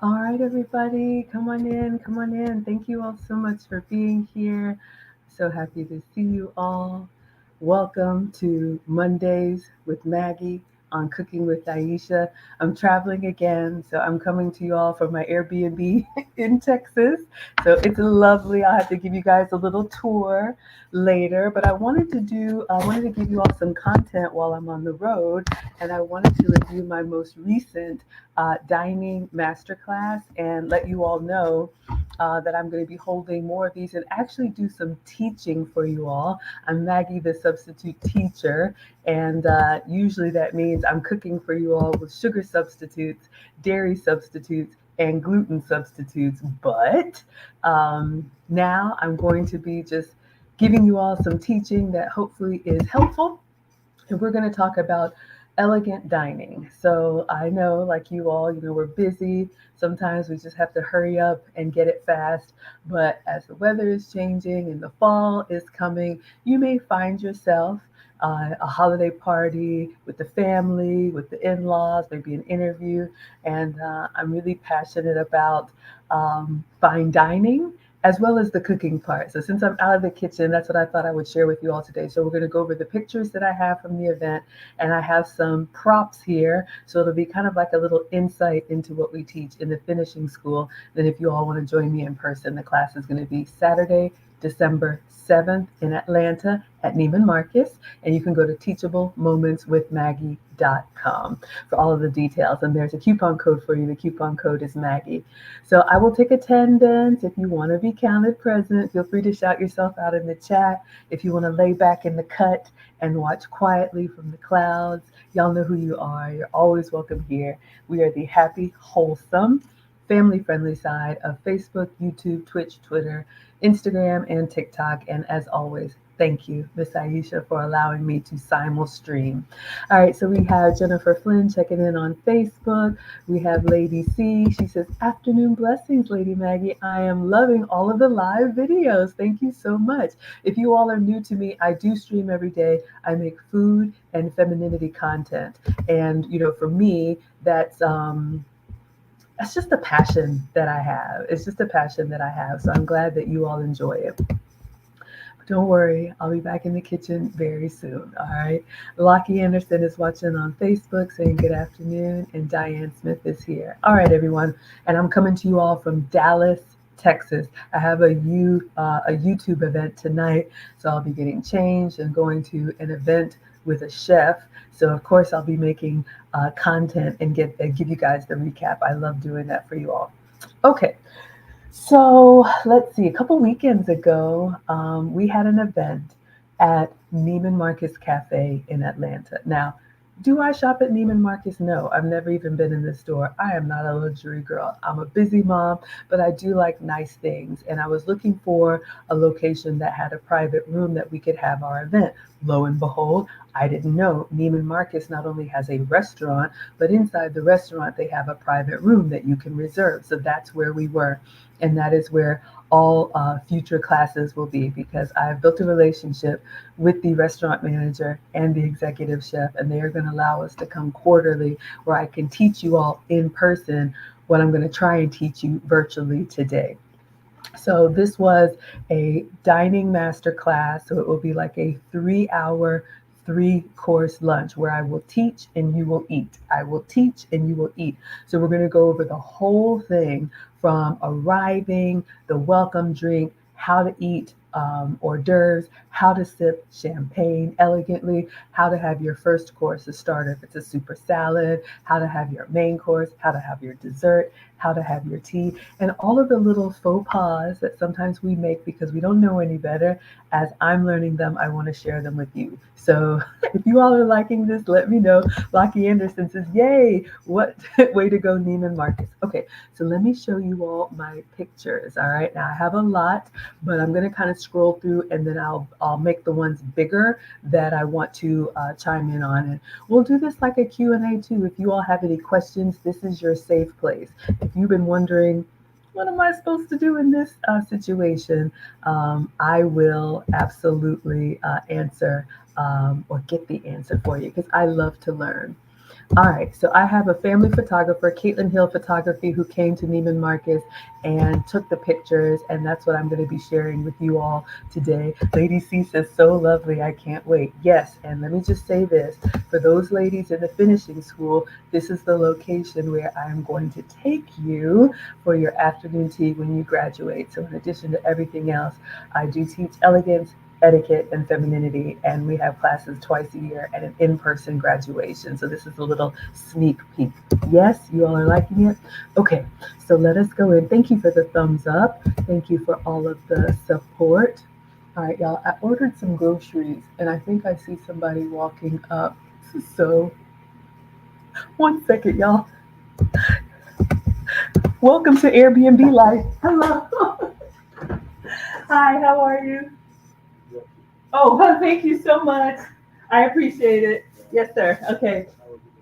All right, everybody, come on in, come on in. Thank you all so much for being here. So happy to see you all. Welcome to Mondays with Maggie on Cooking with Aisha. I'm traveling again, so I'm coming to you all from my Airbnb in Texas. So it's lovely. I'll have to give you guys a little tour later, but I wanted to give you all some content while I'm on the road, and I wanted to review my most recent dining masterclass and let you all know that I'm going to be holding more of these and actually do some teaching for you all. I'm Maggie, the substitute teacher, and usually that means I'm cooking for you all with sugar substitutes, dairy substitutes, and gluten substitutes. But now I'm going to be just giving you all some teaching that hopefully is helpful, and we're going to talk about elegant dining. So I know, like you all, we're busy. Sometimes we just have to hurry up and get it fast. But as the weather is changing and the fall is coming, you may find yourself a holiday party with the family, with the in laws, maybe an interview. And I'm really passionate about fine dining as well as the cooking part. So since I'm out of the kitchen, that's what I thought I would share with you all today. So we're going to go over the pictures that I have from the event, and I have some props here. So it'll be kind of like a little insight into what we teach in the finishing school. Then if you all want to join me in person, the class is going to be Saturday, December 7th in Atlanta at Neiman Marcus, and you can go to teachablemomentswithmaggie.com for all of the details. And there's a coupon code for you. The coupon code is Maggie. So I will take attendance. If you want to be counted present, feel free to shout yourself out in the chat. If you want to lay back in the cut and watch quietly from the clouds, y'all know who you are. You're always welcome here. We are the happy, wholesome, family friendly side of Facebook, YouTube, Twitch, Twitter, Instagram, and TikTok. And as always, thank you, Miss Aisha, for allowing me to simul stream. All right, so we have Jennifer Flynn checking in on Facebook. We have Lady C. She says, "Afternoon blessings, Lady Maggie. I am loving all of the live videos. Thank you so much. If you all are new to me, I do stream every day. I make food and femininity content. And, for me, that's just a passion that I have. It's just a passion that I have. So I'm glad that you all enjoy it. But don't worry, I'll be back in the kitchen very soon. All right. Lockie Anderson is watching on Facebook saying good afternoon, and Diane Smith is here. All right, everyone. And I'm coming to you all from Dallas, Texas. I have a YouTube event tonight, so I'll be getting changed and going to an event with a chef. So of course I'll be making content and give you guys the recap. I love doing that for you all. Okay, so let's see. A couple weekends ago, we had an event at Neiman Marcus Cafe in Atlanta. Now, do I shop at Neiman Marcus? No, I've never even been in the store. I am not a luxury girl. I'm a busy mom, but I do like nice things. And I was looking for a location that had a private room that we could have our event. Lo and behold, I didn't know Neiman Marcus not only has a restaurant, but inside the restaurant, they have a private room that you can reserve. So that's where we were. And that is where all future classes will be, because I've built a relationship with the restaurant manager and the executive chef, and they are going to allow us to come quarterly where I can teach you all in person what I'm going to try and teach you virtually today. So this was a dining master class. So it will be like a 3 hour, 3 course lunch where I will teach and you will eat. I will teach and you will eat. So we're going to go over the whole thing from arriving, the welcome drink, how to eat hors d'oeuvres, how to sip champagne elegantly, how to have your first course, a starter if it's a super salad, how to have your main course, how to have your dessert, how to have your tea, and all of the little faux pas that sometimes we make because we don't know any better. As I'm learning them, I want to share them with you. So if you all are liking this, let me know. Lockie Anderson says, "Yay! What way to go, Neiman Marcus." Okay, so let me show you all my pictures. All right, now I have a lot, but I'm going to kind of scroll through, and then I'll make the ones bigger that I want to chime in on, and we'll do this like a Q&A too. If you all have any questions, this is your safe place. If you've been wondering, what am I supposed to do in this situation? I will absolutely answer or get the answer for you because I love to learn. All right, so I have a family photographer, Caitlin Hill Photography, who came to Neiman Marcus and took the pictures, and that's what I'm going to be sharing with you all today. Lady C says, so lovely, I can't wait. Yes, and let me just say this, for those ladies in the finishing school, this is the location where I'm going to take you for your afternoon tea when you graduate. So in addition to everything else, I do teach elegance, etiquette, and femininity, and we have classes twice a year and an in-person graduation. So this is a little sneak peek. Yes, you all are liking it? Okay, so let us go in. Thank you for the thumbs up. Thank you for all of the support. All right, y'all, I ordered some groceries, and I think I see somebody walking up. So one second, y'all. Welcome to Airbnb life. Hello. Hi, how are you? Oh, well, thank you so much. I appreciate it. Yes, sir. Okay.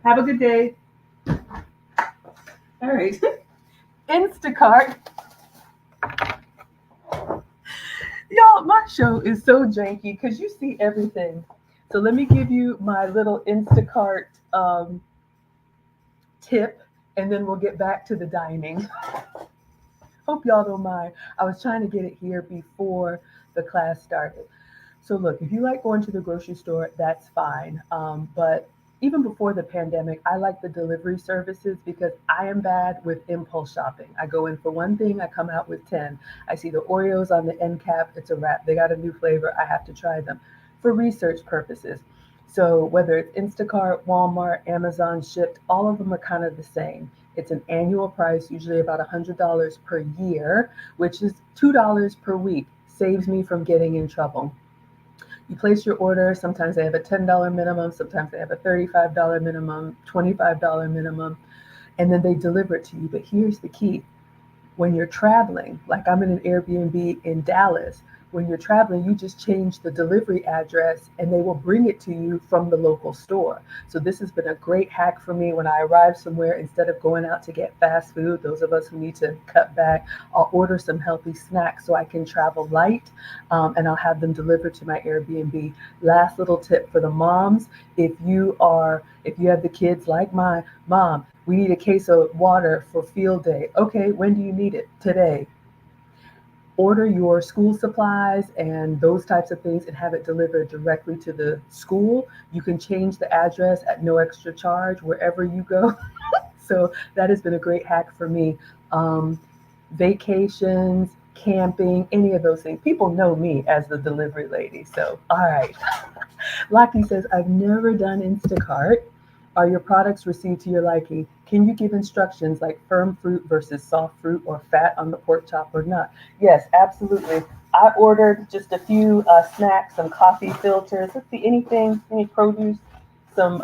Have a good day. All right. Instacart. Y'all, my show is so janky because you see everything. So let me give you my little Instacart tip, and then we'll get back to the dining. Hope y'all don't mind. I was trying to get it here before the class started. So look, if you like going to the grocery store, that's fine. But even before the pandemic, I like the delivery services because I am bad with impulse shopping. I go in for one thing, I come out with 10. I see the Oreos on the end cap, it's a wrap. They got a new flavor, I have to try them for research purposes. So whether it's Instacart, Walmart, Amazon shipped, all of them are kind of the same. It's an annual price, usually about $100 per year, which is $2 per week. Saves me from getting in trouble. You place your order. Sometimes they have a $10 minimum, sometimes they have a $35 minimum, $25 minimum, and then they deliver it to you. But here's the key. When you're traveling, like I'm in an Airbnb in Dallas, when you're traveling, you just change the delivery address and they will bring it to you from the local store. So this has been a great hack for me when I arrive somewhere. Instead of going out to get fast food, those of us who need to cut back, I'll order some healthy snacks so I can travel light, and I'll have them delivered to my Airbnb. Last little tip for the moms, if you have the kids like my mom, we need a case of water for field day. Okay, when do you need it? Today. Order your school supplies and those types of things and have it delivered directly to the school. You can change the address at no extra charge wherever you go. So that has been a great hack for me. Vacations, camping, any of those things. People know me as the delivery lady. So, all right. Lockie says, I've never done Instacart. Are your products received to your liking? Can you give instructions like firm fruit versus soft fruit or fat on the pork chop or not? Yes, absolutely. I ordered just a few snacks, some coffee filters, let's see, anything, any produce, some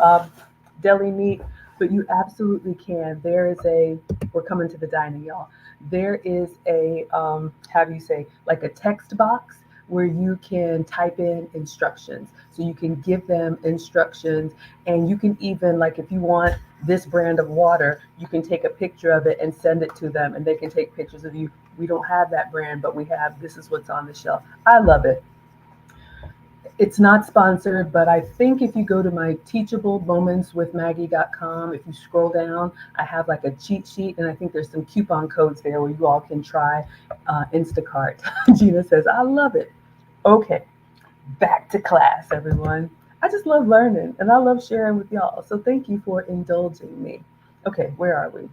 deli meat, but you absolutely can. We're coming to the dining, y'all. There is how do you say, like a text box where you can type in instructions. So you can give them instructions, and you can even, like, if you want this brand of water, you can take a picture of it and send it to them, and they can take pictures of you. We don't have that brand, but this is what's on the shelf. I love it. It's not sponsored, but I think if you go to my teachable moments with Maggie.com, if you scroll down, I have like a cheat sheet, and I think there's some coupon codes there where you all can try Instacart. Gina says, I love it. Okay, back to class, everyone. I just love learning and I love sharing with y'all. So thank you for indulging me. Okay, where are we?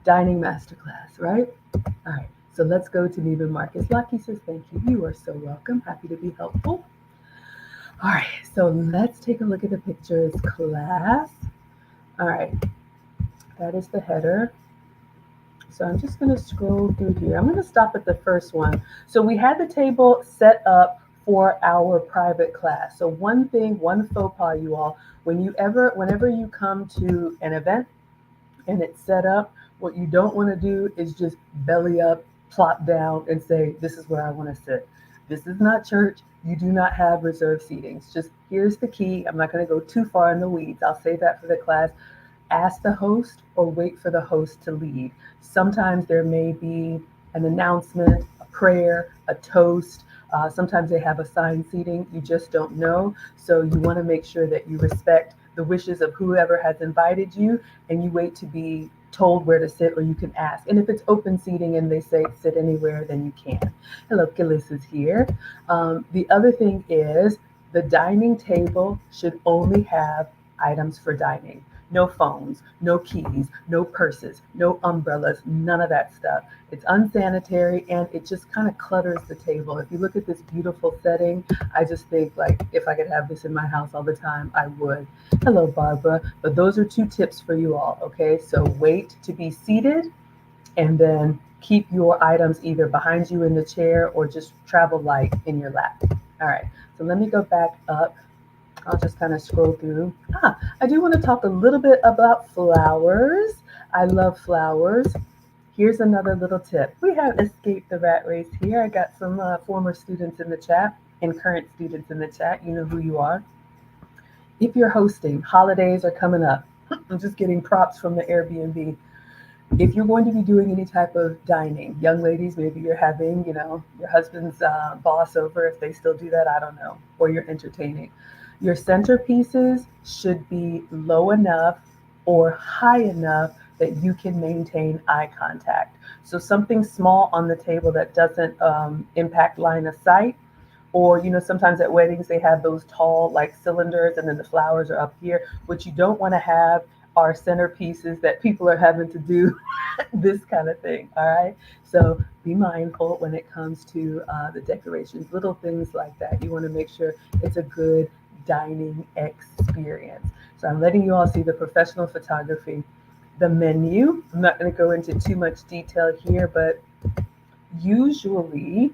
Dining Masterclass, right? All right, so let's go to Neiman Marcus. Lucky says, thank you. You are so welcome. Happy to be helpful. All right, so let's take a look at the pictures, class. All right, that is the header. So I'm just going to scroll through here. I'm going to stop at the first one. So we had the table set up for our private class. So one faux pas, you all, whenever you come to an event and it's set up, what you don't want to do is just belly up, plop down, and say, this is where I want to sit. This is not church. You do not have reserved seatings. Just here's the key. I'm not going to go too far in the weeds. I'll save that for the class. Ask the host or wait for the host to lead. Sometimes there may be an announcement, a prayer, a toast. Sometimes they have assigned seating. You just don't know. So you want to make sure that you respect the wishes of whoever has invited you, and you wait to be told where to sit, or you can ask. And if it's open seating and they say sit anywhere, then you can. Hello, Gillis is here. The other thing is the dining table should only have items for dining. No phones, no keys, no purses, no umbrellas, none of that stuff. It's unsanitary and it just kind of clutters the table. If you look at this beautiful setting, I just think like if I could have this in my house all the time, I would. Hello, Barbara. But those are 2 tips for you all, okay? So wait to be seated and then keep your items either behind you in the chair or just travel light in your lap. All right, so let me go back up. I'll just kind of scroll through. I do want to talk a little bit about flowers. I love flowers. Here's another little tip. We have escaped the rat race here. I got some former students in the chat and current students in the chat. You know who you are. If you're hosting, holidays are coming up. I'm just getting props from the Airbnb. If you're going to be doing any type of dining, young ladies, maybe you're having, your husband's boss over, if they still do that, I don't know, or you're entertaining. Your centerpieces should be low enough or high enough that you can maintain eye contact. So something small on the table that doesn't impact line of sight. Or, sometimes at weddings they have those tall like cylinders and then the flowers are up here. What you don't want to have are centerpieces that people are having to do this kind of thing. All right. So be mindful when it comes to the decorations, little things like that. You want to make sure it's a good dining experience. So I'm letting you all see the professional photography, the menu. I'm not going to go into too much detail here, but usually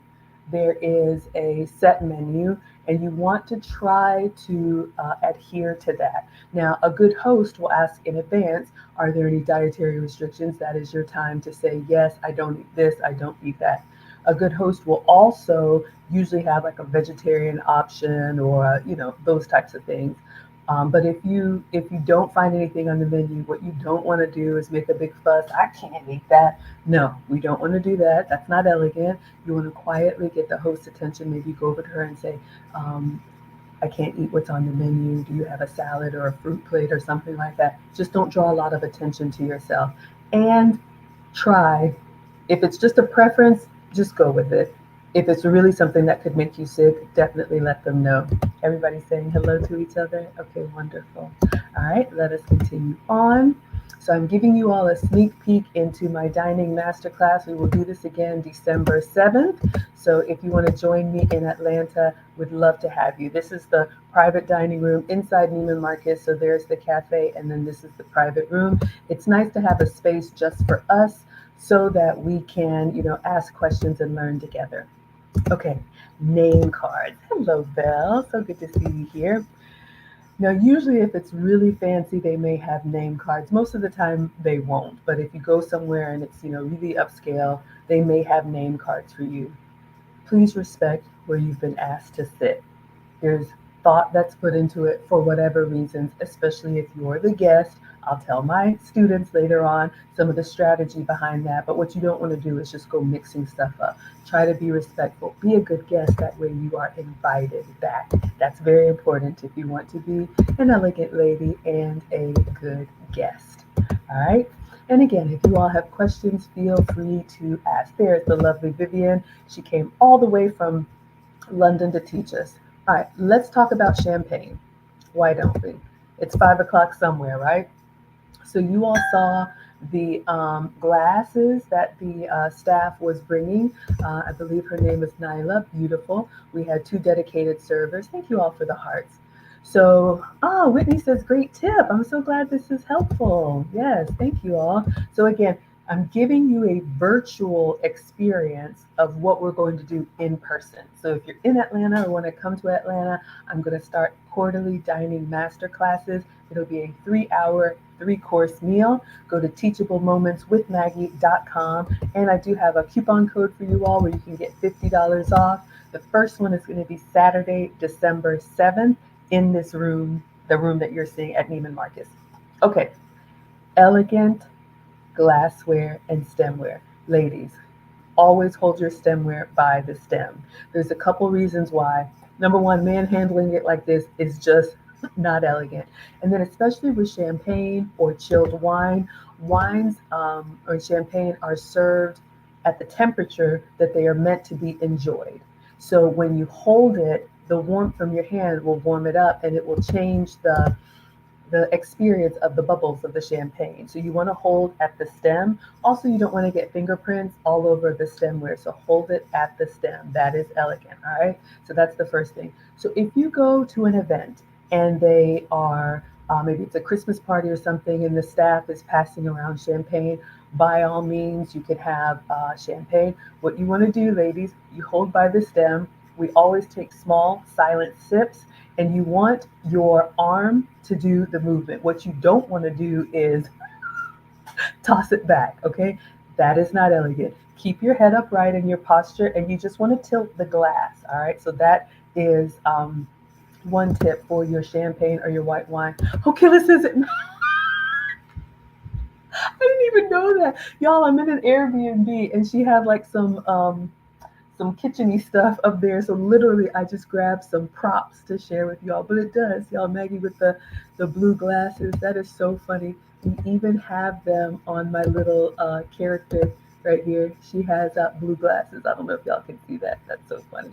there is a set menu and you want to try to adhere to that. Now, a good host will ask in advance, are there any dietary restrictions? That is your time to say, yes, I don't eat this, I don't eat that. A good host will also usually have like a vegetarian option or, those types of things. But if you don't find anything on the menu, what you don't want to do is make a big fuss. I can't eat that. No, we don't want to do that. That's not elegant. You want to quietly get the host's attention. Maybe go over to her and say, I can't eat what's on the menu. Do you have a salad or a fruit plate or something like that? Just don't draw a lot of attention to yourself. And try, if it's just a preference, just go with it. If it's really something that could make you sick, definitely let them know. Everybody's saying hello to each other. Okay, wonderful. All right, let us continue on. So I'm giving you all a sneak peek into my dining masterclass. We will do this again December 7th. So if you want to join me in Atlanta, would love to have you. This is the private dining room inside Neiman Marcus. So there's the cafe, and then this is the private room. It's nice to have a space just for us so that we can, ask questions and learn together. Okay, name cards. Hello, Belle. So good to see you here. Now, usually if it's really fancy, they may have name cards. Most of the time they won't. But if you go somewhere and it's, really upscale, they may have name cards for you. Please respect where you've been asked to sit. There's thought that's put into it for whatever reasons, especially if you're the guest. I'll tell my students later on some of the strategy behind that, but what you don't want to do is just go mixing stuff up. Try to be respectful. Be a good guest. That way you are invited back. That's very important if you want to be an elegant lady and a good guest. All right. And again, if you all have questions, feel free to ask. There's the lovely Vivian. She came all the way from London to teach us. All right, let's talk about champagne. Why don't we? It's 5 o'clock somewhere, right? So you all saw the glasses that the staff was bringing. I believe her name is Nyla. Beautiful. We had 2 dedicated servers. Thank you all for the hearts. So, Whitney says, great tip. I'm so glad this is helpful. Yes, thank you all. So again, I'm giving you a virtual experience of what we're going to do in person. So if you're in Atlanta or want to come to Atlanta, I'm going to start quarterly dining master classes. It'll be a 3-hour, 3-course meal. Go to teachablemomentswithmaggie.com. And I do have a coupon code for you all where you can get $50 off. The first one is going to be Saturday, December 7th in this room, the room that you're seeing at Neiman Marcus. Okay, elegant glassware and stemware. Ladies, always hold your stemware by the stem. There's a couple reasons why. Number one, manhandling it like this is just Not elegant. And then, especially with champagne or chilled wine, wines or champagne are served at the temperature that they are meant to be enjoyed. So when you hold it, the warmth from your hand will warm it up and it will change the experience of the bubbles of the champagne. So you want to hold at the stem. Also, you don't want to get fingerprints all over the stemware. So hold it at the stem. That is elegant. All right. So that's the first thing. So if you go to an event and they are maybe it's a Christmas party or something, and the staff is passing around champagne. By all means, you can have champagne. What you want to do, ladies, you hold by the stem. We always take small, silent sips, and you want your arm to do the movement. What you don't want to do is toss it back, okay? That is not elegant. Keep your head upright in your posture, and you just want to tilt the glass, all right? So that is one tip for your champagne or your white wine. Okay, this isn't. I didn't even know that, y'all. I'm in an Airbnb, and she had like some kitcheny stuff up there. So literally, I just grabbed some props to share with y'all. But it does, y'all. Maggie with the blue glasses. That is so funny. We even have them on my little character right here. She has blue glasses. I don't know if y'all can see that. That's so funny.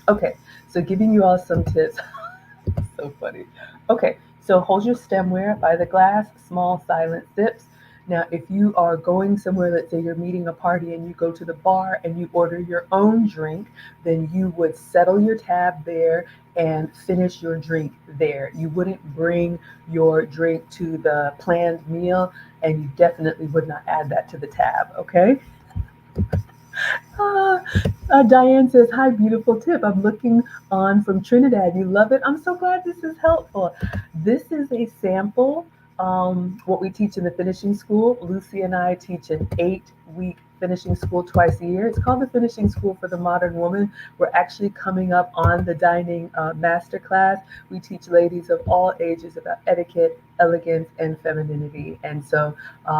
Okay, so giving you all some tips. So funny. Okay, so hold your stemware by the glass, small silent sips. Now, if you are going somewhere, let's say you're meeting a party and you go to the bar and you order your own drink, then you would settle your tab there and finish your drink there. You wouldn't bring your drink to the planned meal, and you definitely would not add that to the tab, okay? Ah, Diane says, hi, beautiful tip. I'm looking on from Trinidad. You love it? I'm so glad this is helpful. This is a sample, what we teach in the finishing school. Lucy and I teach an 8-week finishing school twice a year. It's called the Finishing School for the Modern Woman. We're actually coming up on the dining masterclass. We teach ladies of all ages about etiquette, elegance, and femininity. And so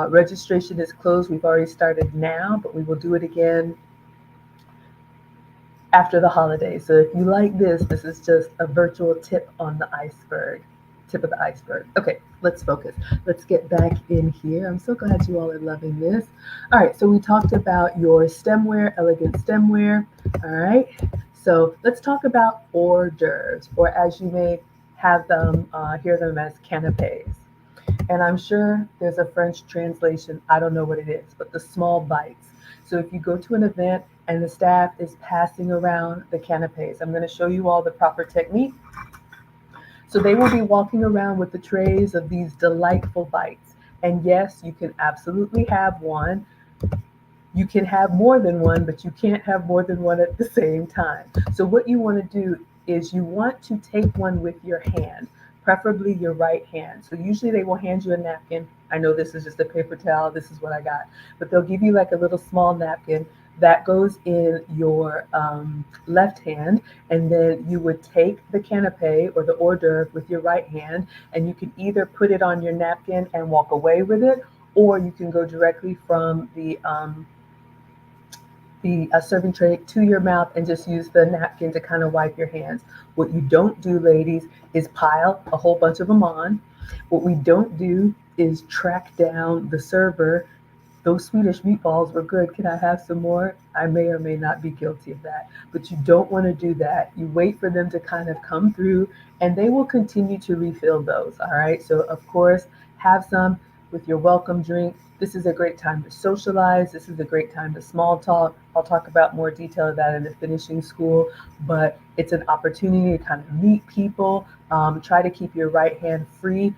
registration is closed. We've already started now, but we will do it again after the holidays. So if you like this is just a virtual tip on the iceberg. Tip of the iceberg. Okay, let's focus. Let's get back in here. I'm so glad you all are loving this. All right, so we talked about your stemware, elegant stemware. All right, so let's talk about hors d'oeuvres, or as you may have them, hear them as canapes. And I'm sure there's a French translation. I don't know what it is, but the small bites. So if you go to an event and the staff is passing around the canapes, I'm going to show you all the proper technique. So they will be walking around with the trays of these delightful bites. And yes, you can absolutely have one. You can have more than one, but you can't have more than one at the same time. So what you want to do is you want to take one with your hand, preferably your right hand. So usually they will hand you a napkin. I know this is just a paper towel. This is what I got. But they'll give you like a little small napkin that goes in your left hand, and then you would take the canapé or the hors d'oeuvre with your right hand, and you can either put it on your napkin and walk away with it, or you can go directly from the serving tray to your mouth and just use the napkin to kind of wipe your hands. What you don't do, ladies, is pile a whole bunch of them on. What we don't do is track down the server. Those Swedish meatballs were good. Can I have some more? I may or may not be guilty of that. But you don't want to do that. You wait for them to kind of come through, and they will continue to refill those. All right. So, of course, have some with your welcome drink. This is a great time to socialize. This is a great time to small talk. I'll talk about more detail of that in the finishing school, but it's an opportunity to kind of meet people. Try to keep your right hand free,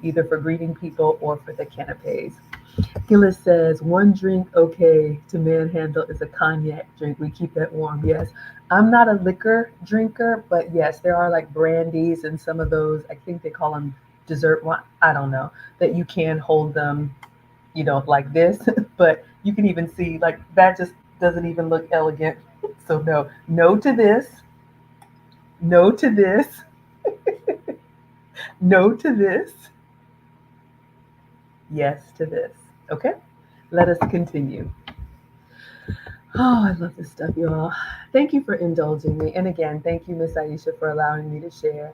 either for greeting people or for the canapes. Gillis says, one drink okay to manhandle is a cognac drink. We keep that warm. Yes. I'm not a liquor drinker, but yes, there are like brandies and some of those, I think they call them dessert wine. I don't know, that you can hold them, like this, but you can even see like that just doesn't even look elegant. So no to this, no to this, no to this, yes to this. Okay, let us continue. Oh, I love this stuff, y'all. Thank you for indulging me. And again, thank you, Miss Aisha, for allowing me to share.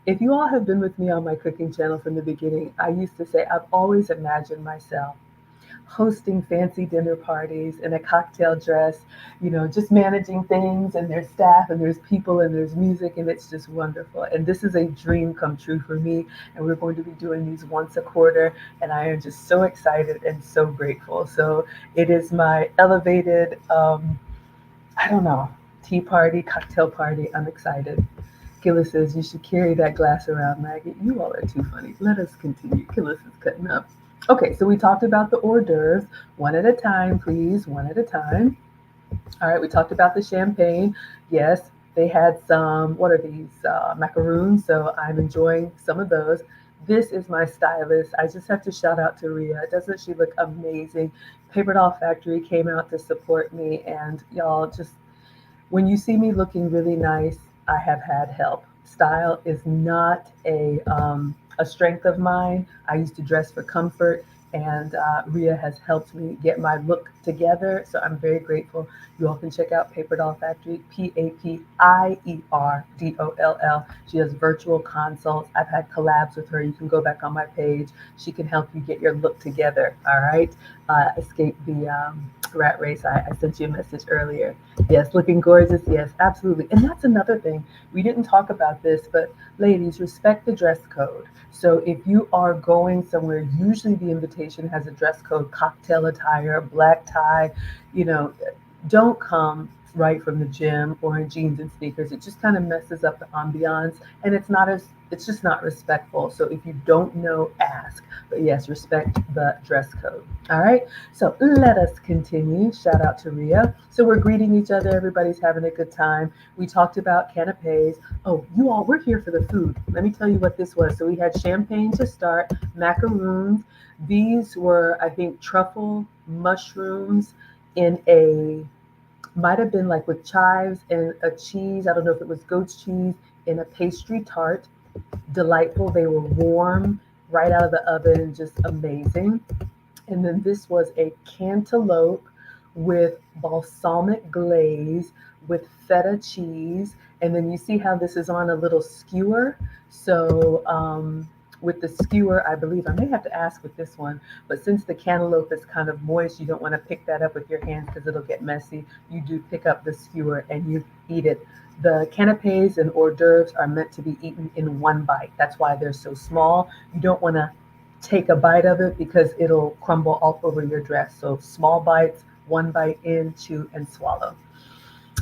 If you all have been with me on my cooking channel from the beginning, I used to say I've always imagined myself hosting fancy dinner parties in a cocktail dress, just managing things, and there's staff and there's people and there's music, and it's just wonderful. And this is a dream come true for me. And we're going to be doing these once a quarter. And I am just so excited and so grateful. So it is my elevated, I don't know, tea party, cocktail party. I'm excited. Gillis says, you should carry that glass around, Maggie. You all are too funny. Let us continue. Gillis is cutting up. Okay, so we talked about the hors d'oeuvres. One at a time, please. One at a time. All right, we talked about the champagne. Yes, they had some, what are these? Macaroons. So I'm enjoying some of those. This is my stylist. I just have to shout out to Rhea. Doesn't she look amazing? Paper Doll Factory came out to support me. And y'all, just when you see me looking really nice, I have had help. Style is not a strength of mine. I used to dress for comfort, and Rhea has helped me get my look together. So I'm very grateful. You all can check out Paper Doll Factory, PAPIERDOLL. She does virtual consults. I've had collabs with her. You can go back on my page. She can help you get your look together. All right. Escape the rat race. I sent you a message earlier. Yes, looking gorgeous. Yes, absolutely. And that's another thing. We didn't talk about this, but ladies, respect the dress code. So if you are going somewhere, usually the invitation has a dress code, cocktail attire, black tie, you know, don't come right from the gym or in jeans and sneakers. It just kind of messes up the ambiance, and it's just not respectful. So if you don't know, ask. But yes, respect the dress code. All right. So let us continue. Shout out to Rhea. So we're greeting each other. Everybody's having a good time. We talked about canapes. Oh, you all, we're here for the food. Let me tell you what this was. So we had champagne to start, macaroons. These were, I think, truffle mushrooms in a, might have been like with chives and a cheese. I don't know if it was goat's cheese in a pastry tart. Delightful. They were warm right out of the oven, just amazing. And then this was a cantaloupe with balsamic glaze with feta cheese. And then you see how this is on a little skewer. So with the skewer, I believe I may have to ask with this one, but since the cantaloupe is kind of moist, you don't want to pick that up with your hands because it'll get messy. You do pick up the skewer and you eat it. The canapes and hors d'oeuvres are meant to be eaten in one bite. That's why they're so small. You don't want to take a bite of it because it'll crumble all over your dress. So small bites, one bite in, chew, and swallow.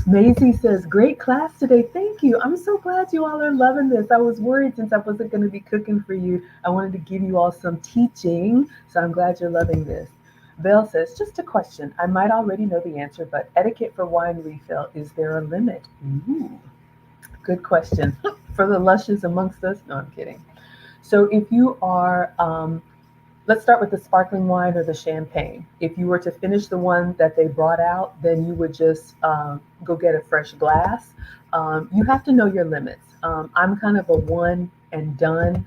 Maisie says, great class today. Thank you. I'm so glad you all are loving this. I was worried since I wasn't going to be cooking for you. I wanted to give you all some teaching. So I'm glad you're loving this. Belle says, just a question. I might already know the answer, but etiquette for wine refill, is there a limit? Ooh, good question. For the lushes amongst us? No, I'm kidding. So if you are, let's start with the sparkling wine or the champagne. If you were to finish the one that they brought out, then you would just go get a fresh glass. You have to know your limits. I'm kind of a one and done.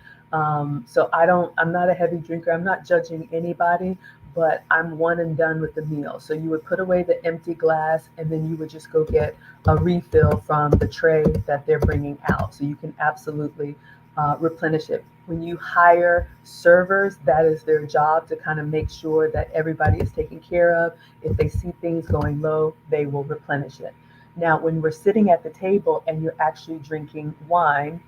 So I'm not a heavy drinker. I'm not judging anybody, but I'm one and done with the meal. So you would put away the empty glass and then you would just go get a refill from the tray that they're bringing out. So you can absolutely replenish it. When you hire servers, that is their job to kind of make sure that everybody is taken care of. If they see things going low, they will replenish it. Now, when we're sitting at the table and you're actually drinking wine,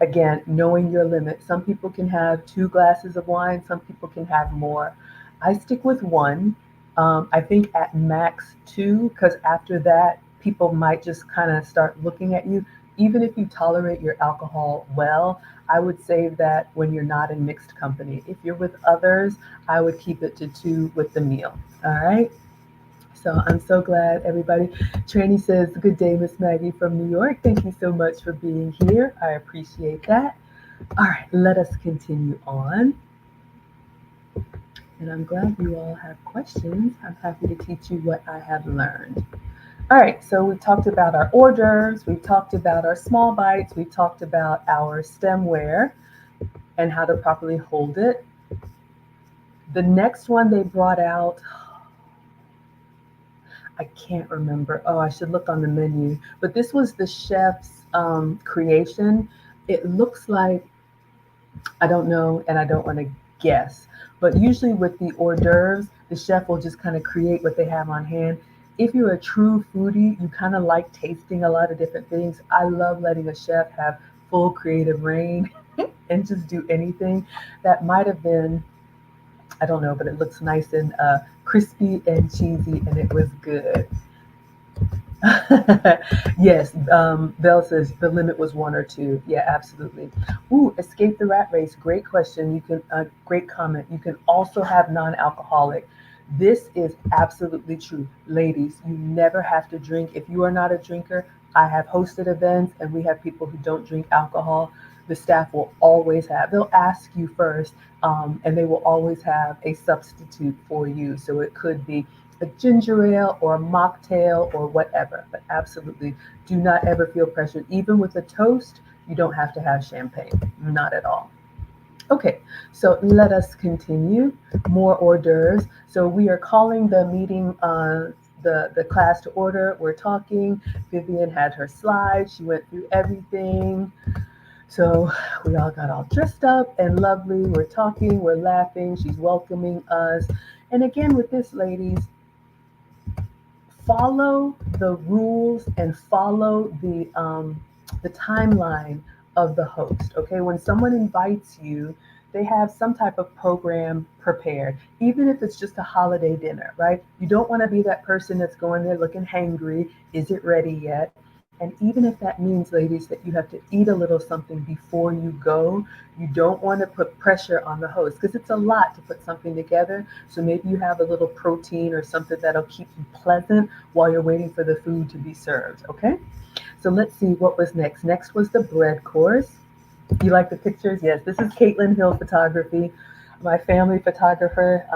again, knowing your limit. Some people can have 2 glasses of wine, some people can have more. I stick with 1. I think at max 2, because after that, people might just kind of start looking at you. Even if you tolerate your alcohol well, I would save that when you're not in mixed company. If you're with others, I would keep it to 2 with the meal. All right. So I'm so glad everybody. Tranny says, good day, Miss Maggie from New York. Thank you so much for being here. I appreciate that. All right, let us continue on. And I'm glad you all have questions. I'm happy to teach you what I have learned. All right, so we talked about our hors d'oeuvres, we talked about our small bites, we talked about our stemware and how to properly hold it. The next one they brought out, I can't remember. Oh, I should look on the menu. But this was the chef's creation. It looks like, I don't know, and I don't want to guess, but usually with the hors d'oeuvres, the chef will just kind of create what they have on hand. If you're a true foodie, you kind of like tasting a lot of different things. I love letting a chef have full creative reign and just do anything. That might have been, I don't know, but it looks nice and crispy and cheesy, and it was good. Yes, Belle says the limit was one or two. Yeah, absolutely. Ooh, escape the rat race. Great question. You can, great comment. You can also have non-alcoholic. This is absolutely true. Ladies, you never have to drink. If you are not a drinker, I have hosted events and we have people who don't drink alcohol. The staff will always have, they'll ask you first, and they will always have a substitute for you. So it could be a ginger ale or a mocktail or whatever. But absolutely, do not ever feel pressured. Even with a toast, you don't have to have champagne. Not at all. Okay, so let us continue. More hors d'oeuvres. So we are calling the meeting, the class to order. We're talking. Vivian had her slides. She went through everything. So we all got all dressed up and lovely. We're talking. We're laughing. She's welcoming us. And again, with this, ladies, follow the rules and follow the timeline of the host. Okay, when someone invites you, they have some type of program prepared, even if it's just a holiday dinner, right? You don't want to be that person that's going there looking hangry. Is it ready yet? And even if that means, ladies, that you have to eat a little something before you go, you don't want to put pressure on the host because it's a lot to put something together. So maybe you have a little protein or something that'll keep you pleasant while you're waiting for the food to be served. Okay. So let's see what was next. Next was the bread course. You like the pictures? Yes. This is Caitlin Hill Photography, my family photographer.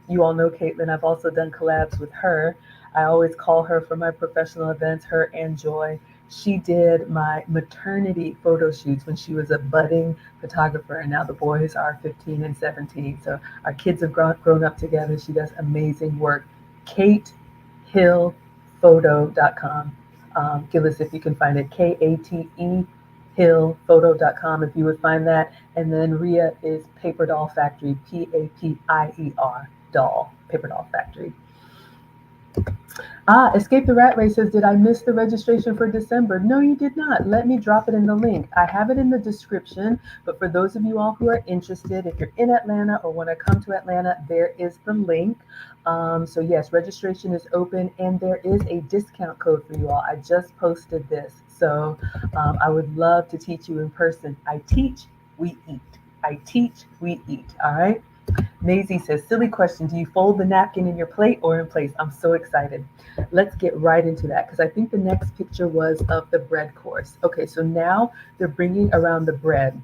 You all know Caitlin. I've also done collabs with her. I always call her for my professional events, her and Joy. She did my maternity photo shoots when she was a budding photographer, and now the boys are 15 and 17. So our kids have grown up together. She does amazing work. KateHillPhoto.com. Gillis, if you can find it, KATE hillphoto.com if you would find that. And then Ria is Paper Doll Factory, PAPIER doll, Paper Doll Factory. Escape the Rat Race says, did I miss the registration for December? No, you did not. Let me drop it in the link. I have it in the description, but for those of you all who are interested, if you're in Atlanta or want to come to Atlanta, there is the link. So yes, registration is open and there is a discount code for you all. I just posted this. So I would love to teach you in person. I teach, we eat. I teach, we eat. All right. Maisie says, silly question. Do you fold the napkin in your plate or in place? I'm so excited. Let's get right into that because I think the next picture was of the bread course. Okay, so now they're bringing around the bread.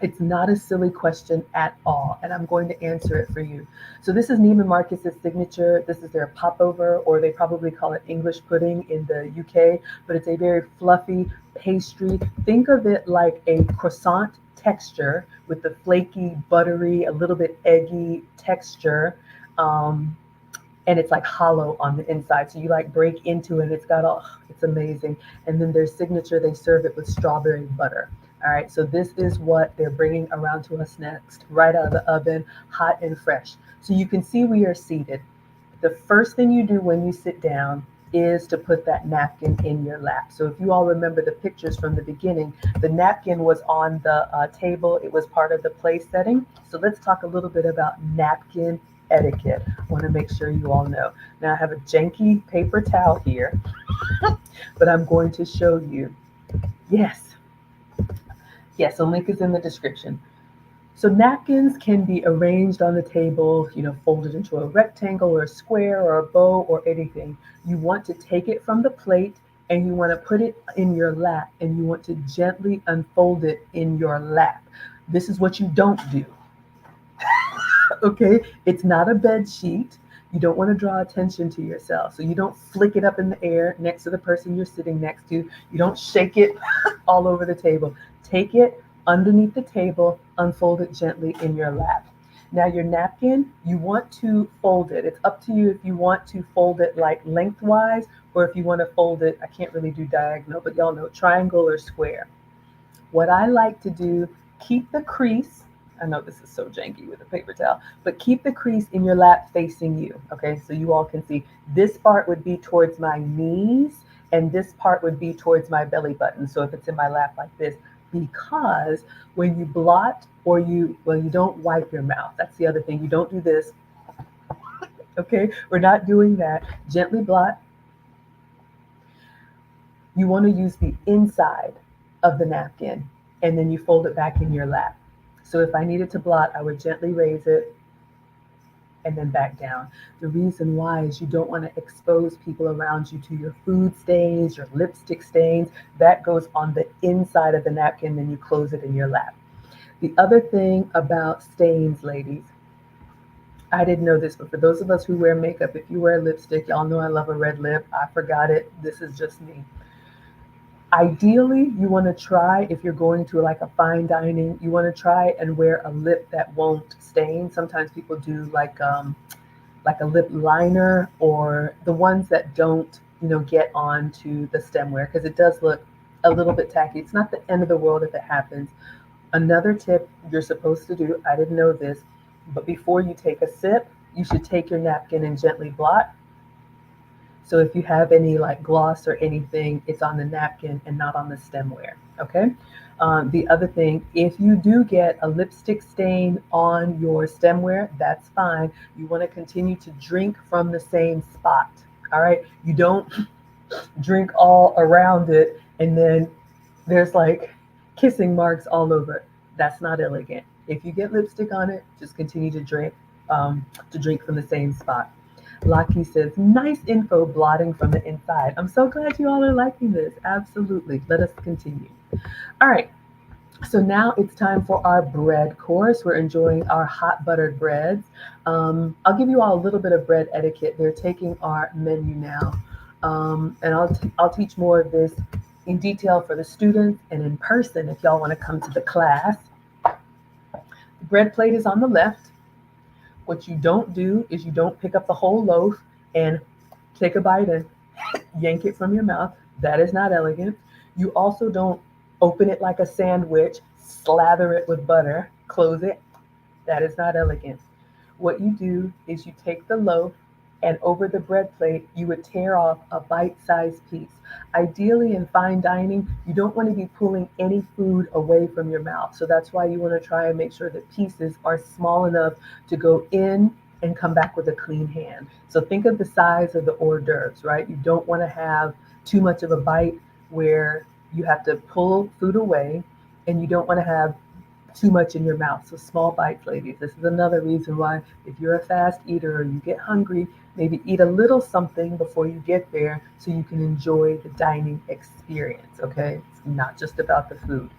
It's not a silly question at all, and I'm going to answer it for you. So this is Neiman Marcus's signature. This is their popover, or they probably call it English pudding in the UK, but it's a very fluffy pastry. Think of it like a croissant texture with the flaky, buttery, a little bit eggy texture. And it's like hollow on the inside. So you like break into it. It's got all, it's amazing. And then their signature, they serve it with strawberry butter. All right, so this is what they're bringing around to us next, right out of the oven, hot and fresh. So you can see we are seated. The first thing you do when you sit down is to put that napkin in your lap. So if you all remember the pictures from the beginning, the napkin was on the table. It was part of the place setting. So let's talk a little bit about napkin etiquette. I want to make sure you all know. Now I have a janky paper towel here, but I'm going to show you. Yes, the link is in the description. So napkins can be arranged on the table, folded into a rectangle or a square or a bow or anything. You want to take it from the plate and you want to put it in your lap and you want to gently unfold it in your lap. This is what you don't do. Okay, it's not a bed sheet. You don't want to draw attention to yourself. So you don't flick it up in the air next to the person you're sitting next to. You don't shake it all over the table. Take it underneath the table, unfold it gently in your lap. Now your napkin, you want to fold it. It's up to you if you want to fold it like lengthwise or if you want to fold it, I can't really do diagonal, but y'all know triangle or square. What I like to do, keep the crease. I know this is so janky with a paper towel, but keep the crease in your lap facing you. Okay, so you all can see this part would be towards my knees and this part would be towards my belly button. So if it's in my lap like this, because when you blot or you don't wipe your mouth. That's the other thing. You don't do this. Okay, we're not doing that. Gently blot. You want to use the inside of the napkin and then you fold it back in your lap. So if I needed to blot, I would gently raise it and then back down. The reason why is you don't want to expose people around you to your food stains, your lipstick stains. That goes on the inside of the napkin, then you close it in your lap. The other thing about stains, ladies, I didn't know this, but for those of us who wear makeup, if you wear lipstick, y'all know I love a red lip. I forgot it. This is just me. Ideally, you want to try, if you're going to like a fine dining, you want to try and wear a lip that won't stain. Sometimes people do like a lip liner or the ones that don't, get onto the stemware because it does look a little bit tacky. It's not the end of the world if it happens. Another tip you're supposed to do, I didn't know this, but before you take a sip, you should take your napkin and gently blot. So if you have any like gloss or anything, it's on the napkin and not on the stemware. Okay. The other thing, if you do get a lipstick stain on your stemware, that's fine. You want to continue to drink from the same spot. All right. You don't drink all around it and then there's like kissing marks all over. That's not elegant. If you get lipstick on it, just continue to drink from the same spot. Laki says, nice info blotting from the inside. I'm so glad you all are liking this. Absolutely. Let us continue. All right. So now it's time for our bread course. We're enjoying our hot buttered breads. I'll give you all a little bit of bread etiquette. They're taking our menu now. And I'll teach more of this in detail for the students and in person if y'all want to come to the class. The bread plate is on the left. What you don't do is you don't pick up the whole loaf and take a bite and yank it from your mouth. That is not elegant. You also don't open it like a sandwich, slather it with butter, close it. That is not elegant. What you do is you take the loaf and over the bread plate, you would tear off a bite-sized piece. Ideally, in fine dining, you don't want to be pulling any food away from your mouth. So that's why you want to try and make sure that pieces are small enough to go in and come back with a clean hand. So think of the size of the hors d'oeuvres, right? You don't want to have too much of a bite where you have to pull food away, and you don't want to have too much in your mouth. So small bites, ladies. This is another reason why if you're a fast eater or you get hungry, maybe eat a little something before you get there so you can enjoy the dining experience, okay? It's not just about the food.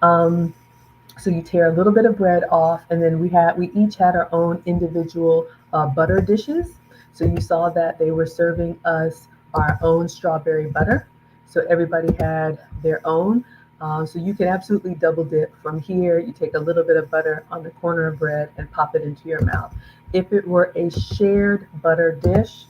So you tear a little bit of bread off, and then we each had our own individual butter dishes. So you saw that they were serving us our own strawberry butter. So everybody had their own. So you can absolutely double dip. From here, you take a little bit of butter on the corner of bread and pop it into your mouth. If it were a shared butter dish,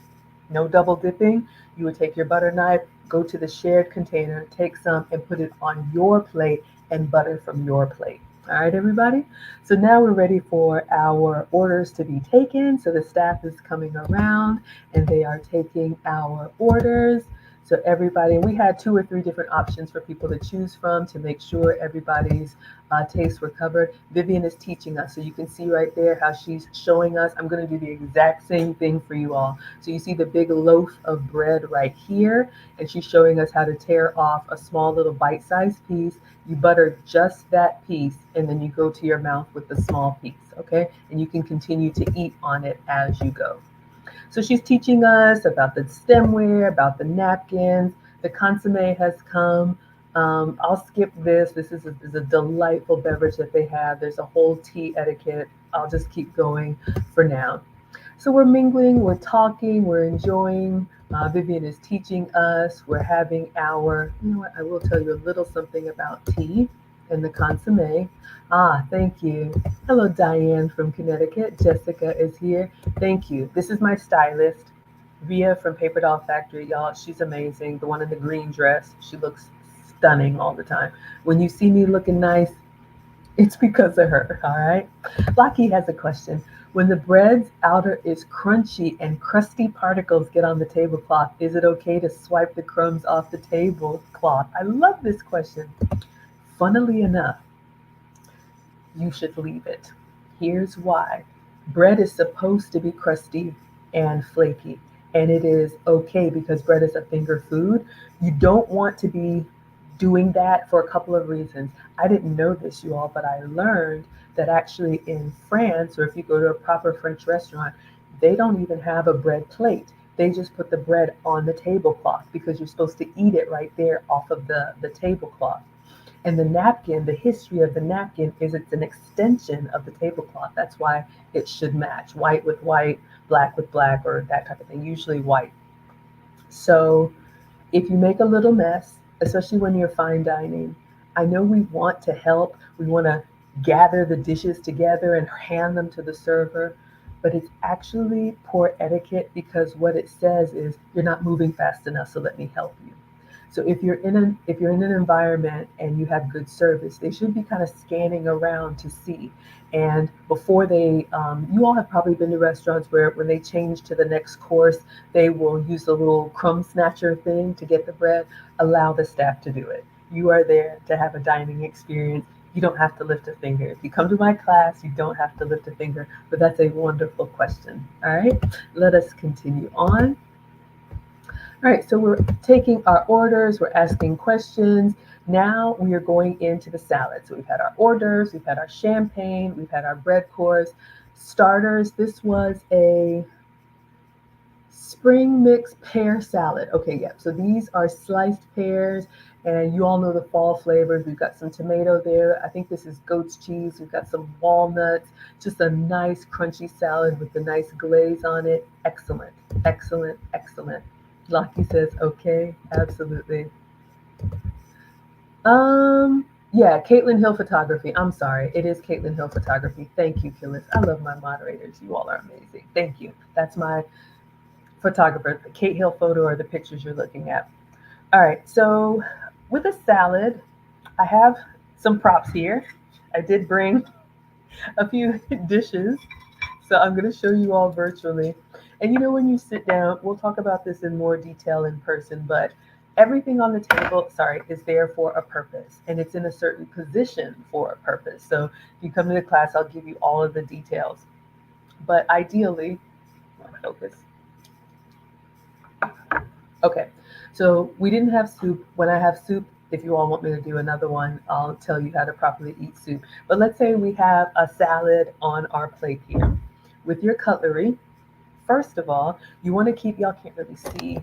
no double dipping, you would take your butter knife, go to the shared container, take some and put it on your plate and butter from your plate. All right, everybody. So now we're ready for our orders to be taken. So the staff is coming around and they are taking our orders. So everybody, we had 2 or 3 different options for people to choose from to make sure everybody's tastes were covered. Vivian is teaching us. So you can see right there how she's showing us. I'm going to do the exact same thing for you all. So you see the big loaf of bread right here, and she's showing us how to tear off a small little bite-sized piece. You butter just that piece, and then you go to your mouth with the small piece, okay? And you can continue to eat on it as you go. So she's teaching us about the stemware, about the napkins. The consomme has come. I'll skip this. This is a delightful beverage that they have. There's a whole tea etiquette. I'll just keep going for now. So we're mingling, we're talking, we're enjoying. Vivian is teaching us. We're having our, you know what, I will tell you a little something about tea and the consomme. Thank you. Hello, Diane from Connecticut. Jessica is here. Thank you. This is my stylist, Via from Paper Doll Factory. Y'all, she's amazing. The one in the green dress. She looks stunning all the time. When you see me looking nice, it's because of her, all right? Lucky has a question. When the bread's outer is crunchy and crusty particles get on the tablecloth, is it okay to swipe the crumbs off the tablecloth? I love this question. Funnily enough, you should leave it. Here's why. Bread is supposed to be crusty and flaky, and it is okay because bread is a finger food. You don't want to be doing that for a couple of reasons. I didn't know this, you all, but I learned that actually in France, or if you go to a proper French restaurant, they don't even have a bread plate. They just put the bread on the tablecloth because you're supposed to eat it right there off of the tablecloth. And the napkin, the history of the napkin is it's an extension of the tablecloth. That's why it should match white with white, black with black, or that type of thing, usually white. So if you make a little mess, especially when you're fine dining, I know we want to help. We want to gather the dishes together and hand them to the server, but it's actually poor etiquette because what it says is you're not moving fast enough, so let me help you. So if you're in an environment and you have good service, they should be kind of scanning around to see. And before you all have probably been to restaurants where when they change to the next course, they will use the little crumb snatcher thing to get the bread. Allow the staff to do it. You are there to have a dining experience. You don't have to lift a finger. If you come to my class, you don't have to lift a finger. But that's a wonderful question. All right, let us continue on. All right, so we're taking our orders, we're asking questions. Now we are going into the salad. So we've had our hors d'oeuvres, we've had our champagne, we've had our bread course. Starters, this was a spring mix pear salad. Okay, yeah, so these are sliced pears, and you all know the fall flavors. We've got some tomato there. I think this is goat's cheese. We've got some walnuts, just a nice crunchy salad with the nice glaze on it. Excellent, excellent, excellent. Lockie says, okay, absolutely. Yeah, Caitlin Hill Photography. I'm sorry, it is Caitlin Hill Photography. Thank you, Killis. I love my moderators. You all are amazing. Thank you. That's my photographer, the Kate Hill photo or the pictures you're looking at. All right, so with a salad, I have some props here. I did bring a few dishes, so I'm going to show you all virtually. And you know, when you sit down, we'll talk about this in more detail in person, but everything on the table, sorry, is there for a purpose and it's in a certain position for a purpose. So if you come to the class, I'll give you all of the details. But ideally, focus. Okay, so we didn't have soup. When I have soup, if you all want me to do another one, I'll tell you how to properly eat soup. But let's say we have a salad on our plate here. With your cutlery, first of all, you want to keep, y'all can't really see,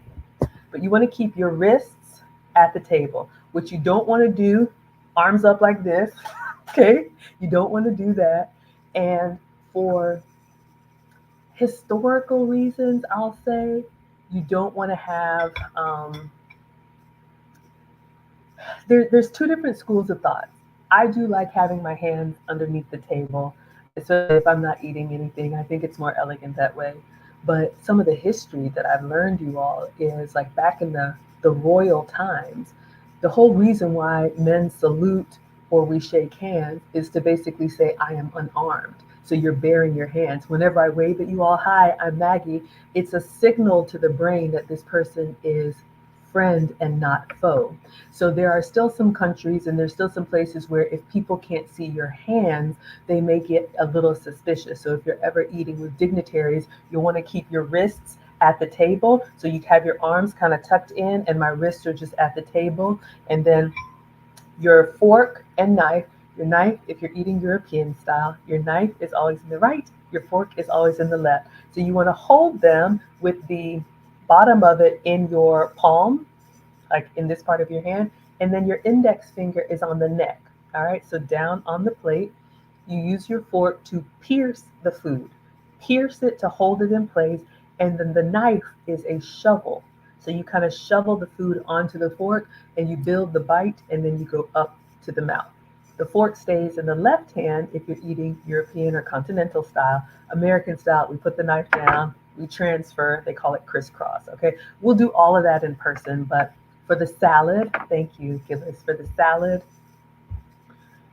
but you want to keep your wrists at the table. What you don't want to do, arms up like this, okay? You don't want to do that. And for historical reasons, I'll say, you don't want to have, there's two different schools of thought. I do like having my hands underneath the table, especially if I'm not eating anything. I think it's more elegant that way. But some of the history that I've learned, you all, is like back in the royal times, the whole reason why men salute or we shake hands is to basically say, I am unarmed. So you're baring your hands. Whenever I wave at you all, hi, I'm Maggie, it's a signal to the brain that this person is friend and not foe. So there are still some countries and there's still some places where if people can't see your hands, they may get a little suspicious. So if you're ever eating with dignitaries, you'll want to keep your wrists at the table. So you have your arms kind of tucked in and my wrists are just at the table. And then your fork and knife, your knife, if you're eating European style, your knife is always in the right, your fork is always in the left. So you want to hold them with the bottom of it in your palm, like in this part of your hand, and then your index finger is on the neck. All right, so down on the plate, you use your fork to pierce the food, pierce it to hold it in place, and then the knife is a shovel. So you kind of shovel the food onto the fork and you build the bite and then you go up to the mouth. The fork stays in the left hand if you're eating European or continental style. American style, we put the knife down, we transfer, they call it crisscross, okay? We'll do all of that in person, but For the salad, thank you, Gillis. For the salad,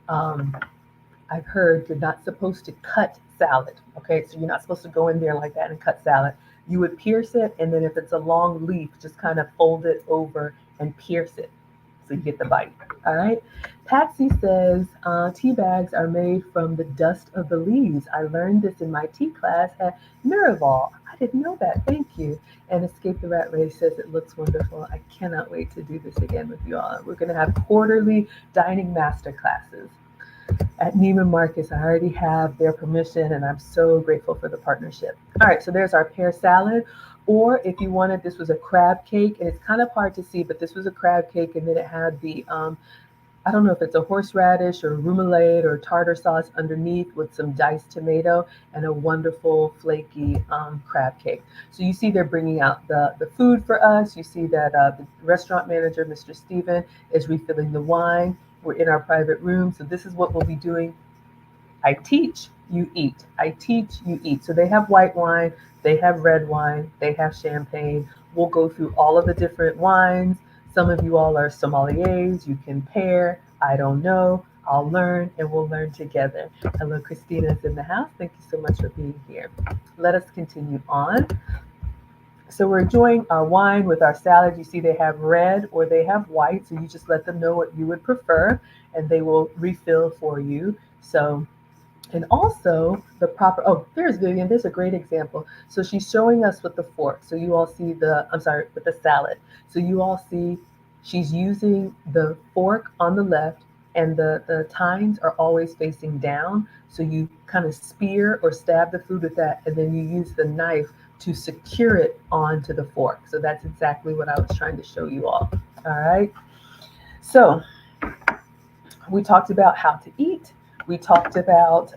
um, I've heard you're not supposed to cut salad. Okay, so you're not supposed to go in there like that and cut salad. You would pierce it, and then if it's a long leaf, just kind of fold it over and pierce it so you get the bite. All right. Patsy says tea bags are made from the dust of the leaves. I learned this in my tea class at Miraval. I didn't know that. Thank you. And Escape the Rat Race says it looks wonderful. I cannot wait to do this again with you all. We're going to have quarterly dining master classes at Neiman Marcus. I already have their permission and I'm so grateful for the partnership. All right, so there's our pear salad. Or if you wanted, this was a crab cake, and it's kind of hard to see, but this was a crab cake, and then it had the, I don't know if it's a horseradish or remoulade or tartar sauce underneath with some diced tomato and a wonderful flaky crab cake. So you see they're bringing out the food for us. You see that the restaurant manager, Mr. Steven, is refilling the wine. We're in our private room. So this is what we'll be doing. I teach, you eat. I teach, you eat. So they have white wine, they have red wine, they have champagne. We'll go through all of the different wines. Some of you all are sommeliers. You can pair. I don't know. I'll learn and we'll learn together. Hello, Christina's in the house. Thank you so much for being here. Let us continue on. So we're enjoying our wine with our salad. You see they have red or they have white. So you just let them know what you would prefer and they will refill for you. So, and also the proper, oh, there's Vivian. There's a great example. So she's showing us with the fork. So you all see with the salad. So you all see she's using the fork on the left and the tines are always facing down. So you kind of spear or stab the food with that. And then you use the knife to secure it onto the fork. So that's exactly what I was trying to show you all. All right. So we talked about how to eat. We talked about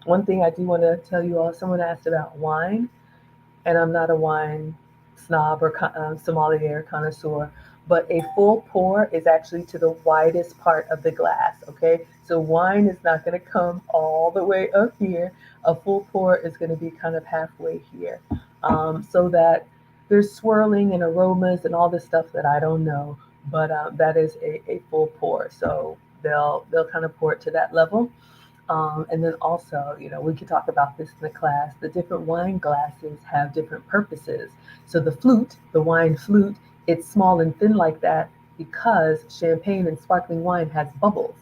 one thing I do want to tell you all. Someone asked about wine, and I'm not a wine snob or sommelier connoisseur, but a full pour is actually to the widest part of the glass. Okay, so wine is not going to come all the way up here. A full pour is going to be kind of halfway here, so that there's swirling and aromas and all this stuff that I don't know, but that is a full pour. So they'll kind of pour it to that level. And then also, we could talk about this in the class. The different wine glasses have different purposes. So the wine flute, it's small and thin like that because champagne and sparkling wine has bubbles.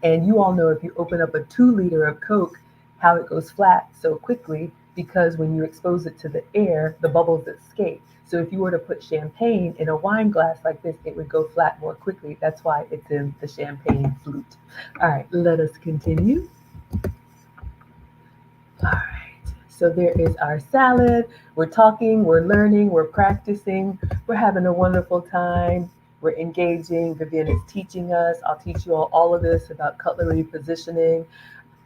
And you all know if you open up a 2 liter of Coke, how it goes flat so quickly because when you expose it to the air, the bubbles escape. So if you were to put champagne in a wine glass like this, it would go flat more quickly. That's why it's in the champagne flute. All right, let us continue. All right, so there is our salad. We're talking, we're learning, we're practicing, we're having a wonderful time. We're engaging. Vivian is teaching us. I'll teach you all of this about cutlery positioning.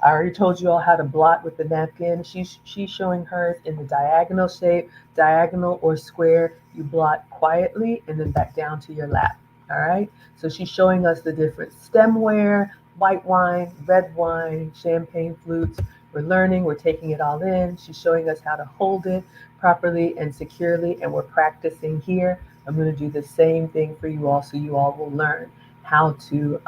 I already told you all how to blot with the napkin. She's showing hers in the diagonal shape, diagonal or square. You blot quietly and then back down to your lap. All right. So she's showing us the different stemware, white wine, red wine, champagne flutes. We're learning, we're taking it all in. She's showing us how to hold it properly and securely, and we're practicing here. I'm going to do the same thing for you all so you all will learn how to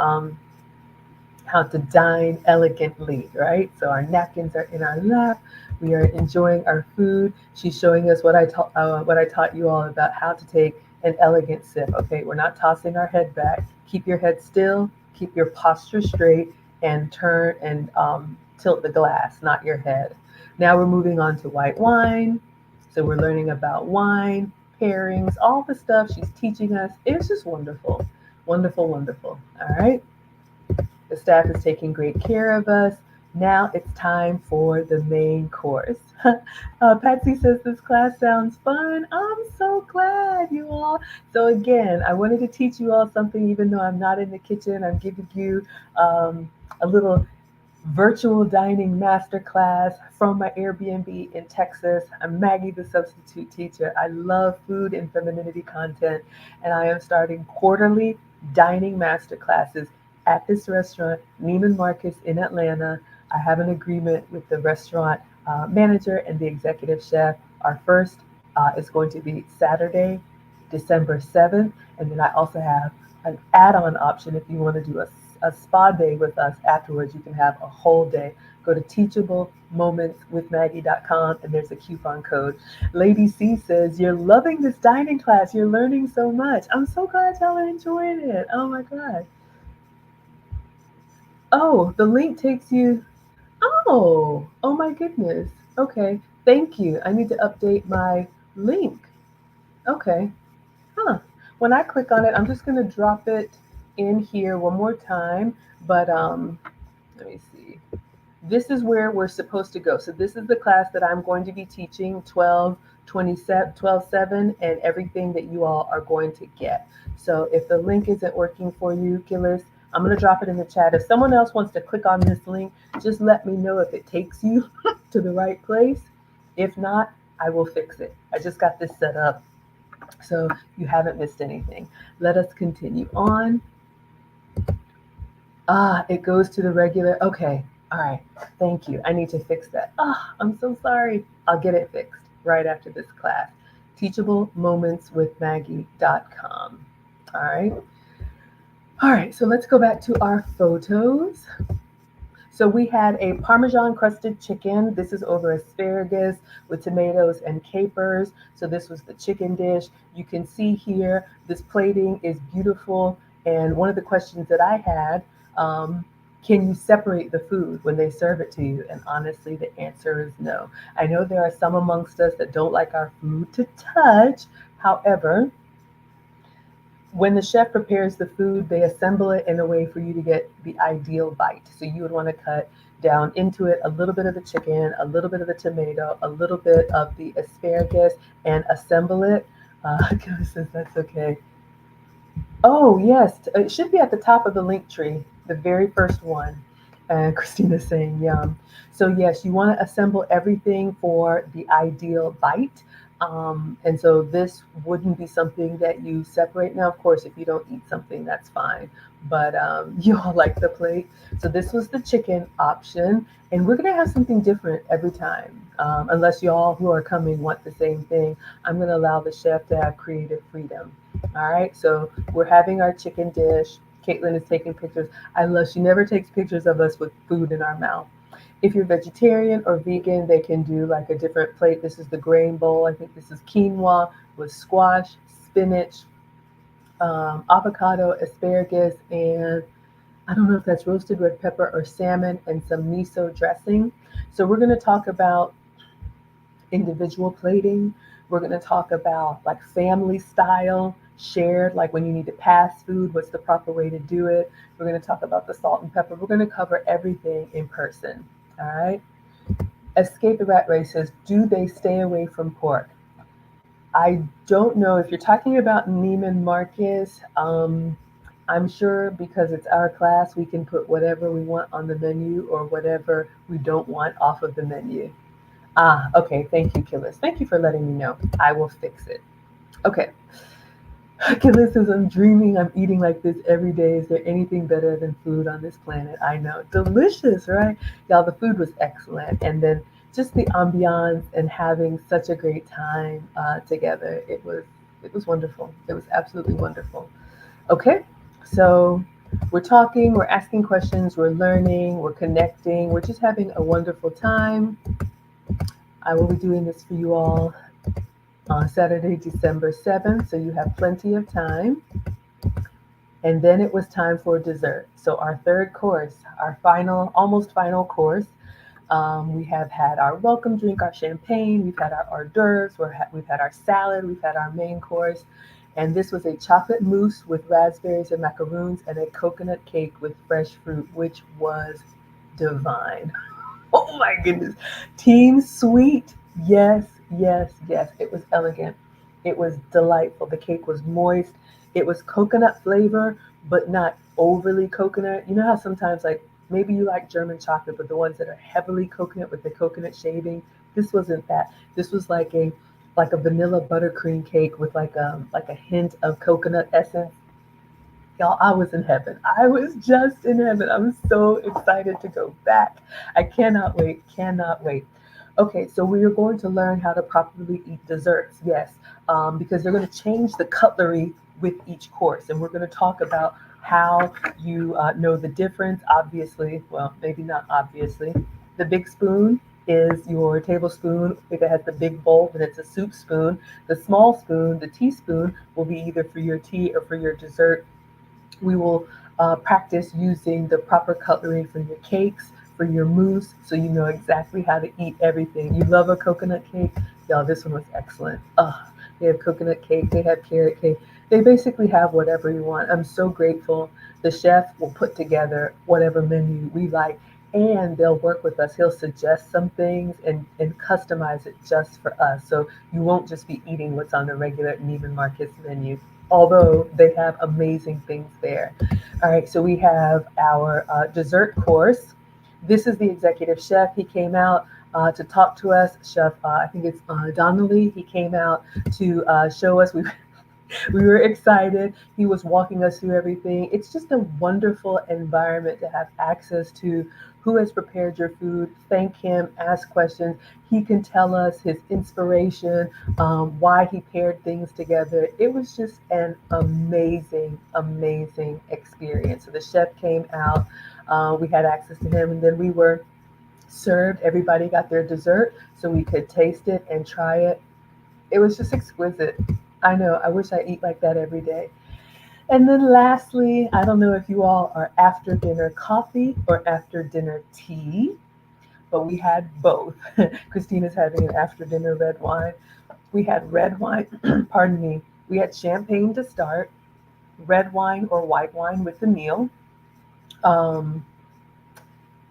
dine elegantly, right? So our napkins are in our lap. We are enjoying our food. She's showing us what I taught you all about how to take an elegant sip. Okay, we're not tossing our head back. Keep your head still. Keep your posture straight, and turn and tilt the glass, not your head. Now we're moving on to white wine. So we're learning about wine, pairings, all the stuff she's teaching us. It's just wonderful, wonderful, wonderful. All right. The staff is taking great care of us. Now it's time for the main course. Patsy says this class sounds fun. I'm so glad, you all. So again, I wanted to teach you all something, even though I'm not in the kitchen. I'm giving you a little virtual dining masterclass from my Airbnb in Texas. I'm Maggie, the substitute teacher. I love food and femininity content, and I am starting quarterly dining masterclasses at this restaurant, Neiman Marcus in Atlanta. I have an agreement with the restaurant manager and the executive chef. Our first is going to be Saturday, December 7th. And then I also have an add-on option if you want to do a spa day with us afterwards. You can have a whole day. Go to teachablemomentswithmaggie.com and there's a coupon code. Lady C says, "You're loving this dining class. You're learning so much." I'm so glad y'all are enjoying it. Oh my God. Oh, the link takes you. Oh my goodness. Okay. Thank you. I need to update my link. Okay. Huh. When I click on it, I'm just going to drop it in here one more time. But let me see. This is where we're supposed to go. So this is the class that I'm going to be teaching 12/7, and everything that you all are going to get. So if the link isn't working for you, Gillis, I'm going to drop it in the chat. If someone else wants to click on this link, just let me know if it takes you to the right place. If not, I will fix it. I just got this set up, so you haven't missed anything. Let us continue on. It goes to the regular. Okay. All right. Thank you. I need to fix that. I'm so sorry. I'll get it fixed right after this class. Teachablemomentswithmaggie.com. All right. All right. So let's go back to our photos. So we had a Parmesan crusted chicken. This is over asparagus with tomatoes and capers. So this was the chicken dish. You can see here, this plating is beautiful. And one of the questions that I had, can you separate the food when they serve it to you? And honestly, the answer is no. I know there are some amongst us that don't like our food to touch. However, when the chef prepares the food, they assemble it in a way for you to get the ideal bite. So you would want to cut down into it a little bit of the chicken, a little bit of the tomato, a little bit of the asparagus, and assemble it. Kevin says that's okay. Oh, yes. It should be at the top of the link tree, the very first one. And Christina's saying, yum. So, yes, you want to assemble everything for the ideal bite. And so this wouldn't be something that you separate. Now, of course, if you don't eat something, that's fine. But you all like the plate. So this was the chicken option. And we're going to have something different every time. Unless you all who are coming want the same thing, I'm going to allow the chef to have creative freedom. All right. So we're having our chicken dish. Caitlin is taking pictures. I love, she never takes pictures of us with food in our mouth. If you're vegetarian or vegan, they can do like a different plate. This is the grain bowl. I think this is quinoa with squash, spinach, avocado, asparagus, and I don't know if that's roasted red pepper or salmon and some miso dressing. So we're going to talk about individual plating. We're going to talk about like family style, shared, like when you need to pass food, what's the proper way to do it. We're going to talk about the salt and pepper. We're going to cover everything in person. All right. Escape the Rat Race says, do they stay away from pork? I don't know if you're talking about Neiman Marcus. I'm sure because it's our class, we can put whatever we want on the menu or whatever we don't want off of the menu. Okay. Thank you, Killis. Thank you for letting me know. I will fix it. Okay. Killis says, I'm dreaming I'm eating like this every day. Is there anything better than food on this planet? I know. Delicious, right? Y'all, the food was excellent. And then just the ambiance and having such a great time together. It was wonderful. It was absolutely wonderful. Okay. So we're talking, we're asking questions, we're learning, we're connecting, we're just having a wonderful time. I will be doing this for you all on Saturday, December 7th, so you have plenty of time. And then it was time for dessert. So our third course, our final, almost final course, we have had our welcome drink, our champagne, we've had our hors d'oeuvres, we've had our salad, we've had our main course. And this was a chocolate mousse with raspberries and macaroons and a coconut cake with fresh fruit, which was divine. Oh my goodness. Team Sweet. Yes, yes, yes. It was elegant. It was delightful. The cake was moist. It was coconut flavor, but not overly coconut. You know how sometimes, like, maybe you like German chocolate, but the ones that are heavily coconut with the coconut shaving, this wasn't that. This was like a vanilla buttercream cake with like a hint of coconut essence. Y'all, I was in heaven. I was just in heaven. I'm so excited to go back. I cannot wait, cannot wait. Okay, so we are going to learn how to properly eat desserts, yes, because they're going to change the cutlery with each course. And we're going to talk about how you know the difference. Obviously, well, maybe not obviously. The big spoon is your tablespoon. If it has the big bowl, then it's a soup spoon. The small spoon, the teaspoon, will be either for your tea or for your dessert. We will practice using the proper cutlery for your cakes, for your mousse, so you know exactly how to eat everything. You love a coconut cake? Y'all, this one was excellent. They have coconut cake, they have carrot cake. They basically have whatever you want. I'm so grateful. The chef will put together whatever menu we like, and they'll work with us. He'll suggest some things and customize it just for us. So you won't just be eating what's on the regular Neiman Marcus menu, although they have amazing things there. All right, so we have our dessert course. This is the executive chef. He came out to talk to us. Chef, I think it's Donnelly. He came out to show us. We were excited. He was walking us through everything. It's just a wonderful environment to have access to who has prepared your food. Thank him, ask questions. He can tell us his inspiration, why he paired things together. It was just an amazing, amazing experience. So the chef came out. We had access to him, and then we were served. Everybody got their dessert so we could taste it and try it. It was just exquisite. I know, I wish I eat like that every day. And then lastly, I don't know if you all are after dinner coffee or after dinner tea, but we had both. Christina's having an after dinner red wine. We had red wine, pardon me. We had champagne to start, red wine or white wine with the meal, um,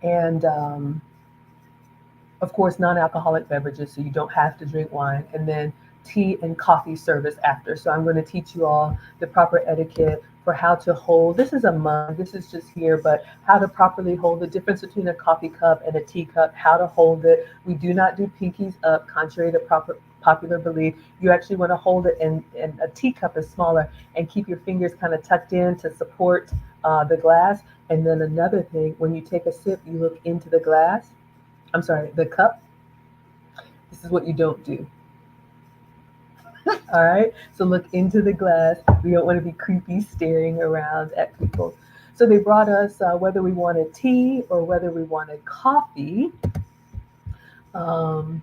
and of course, non-alcoholic beverages, so you don't have to drink wine, and then tea and coffee service after. So I'm going to teach you all the proper etiquette for how to hold. This is a mug. This is just here, but how to properly hold the difference between a coffee cup and a teacup, how to hold it. We do not do pinkies up, contrary to popular belief. You actually want to hold it, and a teacup is smaller, and keep your fingers kind of tucked in to support the glass. And then another thing, when you take a sip, you look into the glass. I'm sorry, the cup. This is what you don't do. All right. So look into the glass. We don't want to be creepy staring around at people. So they brought us whether we wanted tea or whether we wanted coffee. Um,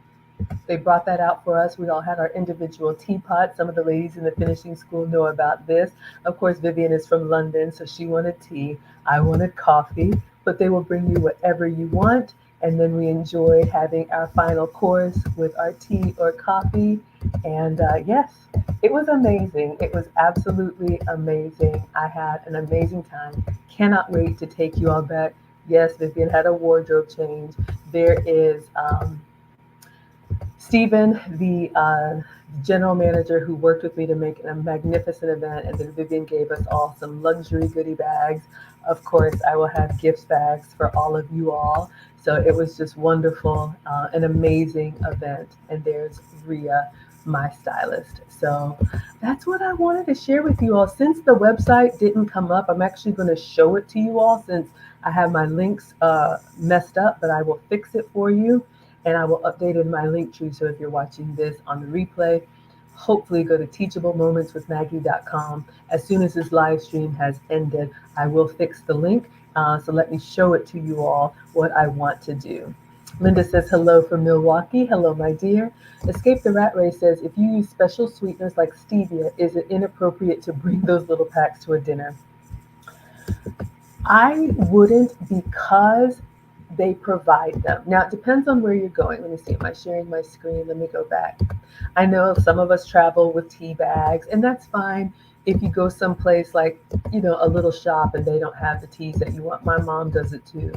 they brought that out for us. We all had our individual teapots. Some of the ladies in the finishing school know about this. Of course, Vivian is from London, so she wanted tea. I wanted coffee, but they will bring you whatever you want. And then we enjoyed having our final course with our tea or coffee. And yes, it was amazing. It was absolutely amazing. I had an amazing time. Cannot wait to take you all back. Yes, Vivian had a wardrobe change. There is Stephen, the general manager who worked with me to make a magnificent event, and then Vivian gave us all some luxury goodie bags. Of course, I will have gift bags for all of you all. So it was just wonderful, an amazing event. And there's Ria, my stylist. So that's what I wanted to share with you all. Since the website didn't come up, I'm actually going to show it to you all since I have my links messed up, but I will fix it for you, and I will update in my link tree. So if you're watching this on the replay, hopefully go to teachablemomentswithmaggie.com. As soon as this live stream has ended, I will fix the link. So let me show it to you all what I want to do. Linda says hello from Milwaukee. Hello, my dear. Escape the Rat Race says, if you use special sweeteners like stevia, is it inappropriate to bring those little packs to a dinner? I wouldn't, because they provide them. Now, it depends on where you're going. Let me see. Am I sharing my screen? Let me go back. I know some of us travel with tea bags, and that's fine if you go someplace like, a little shop and they don't have the teas that you want. My mom does it too.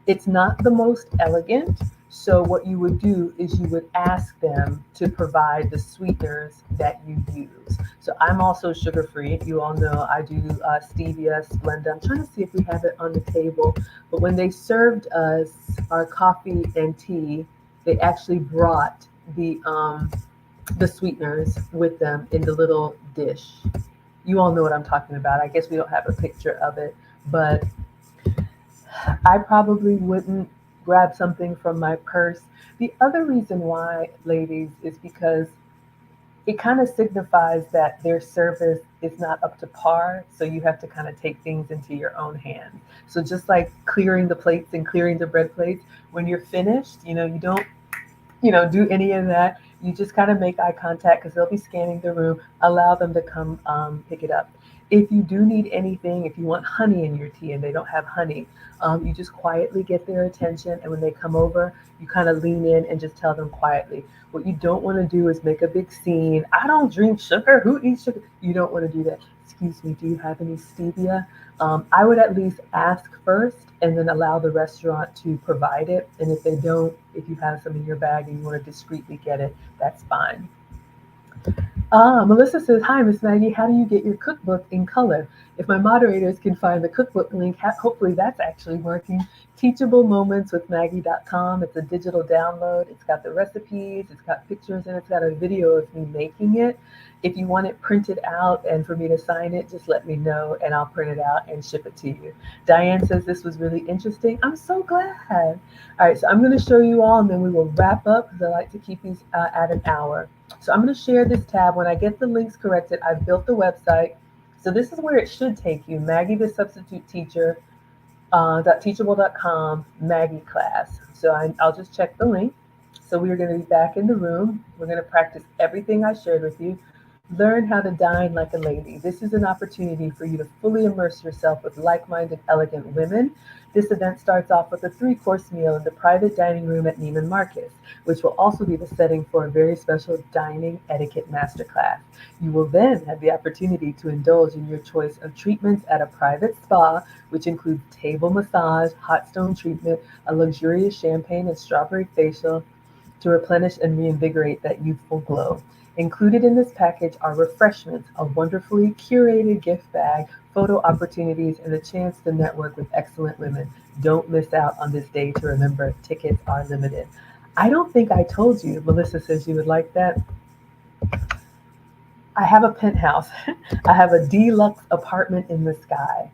It's not the most elegant. So what you would do is you would ask them to provide the sweeteners that you use. So I'm also sugar-free. You all know I do stevia, Splenda. I'm trying to see if we have it on the table. But when they served us our coffee and tea, they actually brought the sweeteners with them in the little dish. You all know what I'm talking about. I guess we don't have a picture of it, but I probably wouldn't grab something from my purse. The other reason why, ladies, is because it kind of signifies that their service is not up to par. So you have to kind of take things into your own hands. So just like clearing the plates and clearing the bread plates, when you're finished, you don't do any of that. You just kind of make eye contact because they'll be scanning the room. Allow them to come pick it up. If you do need anything, if you want honey in your tea and they don't have honey, you just quietly get their attention. And when they come over, you kind of lean in and just tell them quietly. What you don't want to do is make a big scene. I don't drink sugar. Who eats sugar? You don't want to do that. Excuse me, do you have any stevia? I would at least ask first and then allow the restaurant to provide it. And if they don't, if you have some in your bag and you want to discreetly get it, that's fine. Melissa says, "Hi, Miss Maggie. How do you get your cookbook in color? If my moderators can find the cookbook link, hopefully that's actually working. Teachable Moments with Maggie.com. It's a digital download. It's got the recipes, it's got pictures, and it's got a video of me making it. If you want it printed out and for me to sign it, just let me know and I'll print it out and ship it to you." Diane says, "This was really interesting." I'm so glad. All right, so I'm going to show you all and then we will wrap up because I like to keep these at an hour. So I'm going to share this tab. When I get the links corrected, I've built the website. So this is where it should take you. Maggie the Substitute Teacher, .teachable.com, Maggie Class. So I'll just check the link. So we're going to be back in the room. We're going to practice everything I shared with you. Learn how to dine like a lady. This is an opportunity for you to fully immerse yourself with like-minded, elegant women. This event starts off with a 3-course meal in the private dining room at Neiman Marcus, which will also be the setting for a very special dining etiquette masterclass. You will then have the opportunity to indulge in your choice of treatments at a private spa, which includes table massage, hot stone treatment, a luxurious champagne and strawberry facial to replenish and reinvigorate that youthful glow. Included in this package are refreshments, a wonderfully curated gift bag, photo opportunities, and a chance to network with excellent women. Don't miss out on this day to remember tickets are limited. I don't think I told you, Melissa says you would like that. I have a penthouse. I have a deluxe apartment in the sky.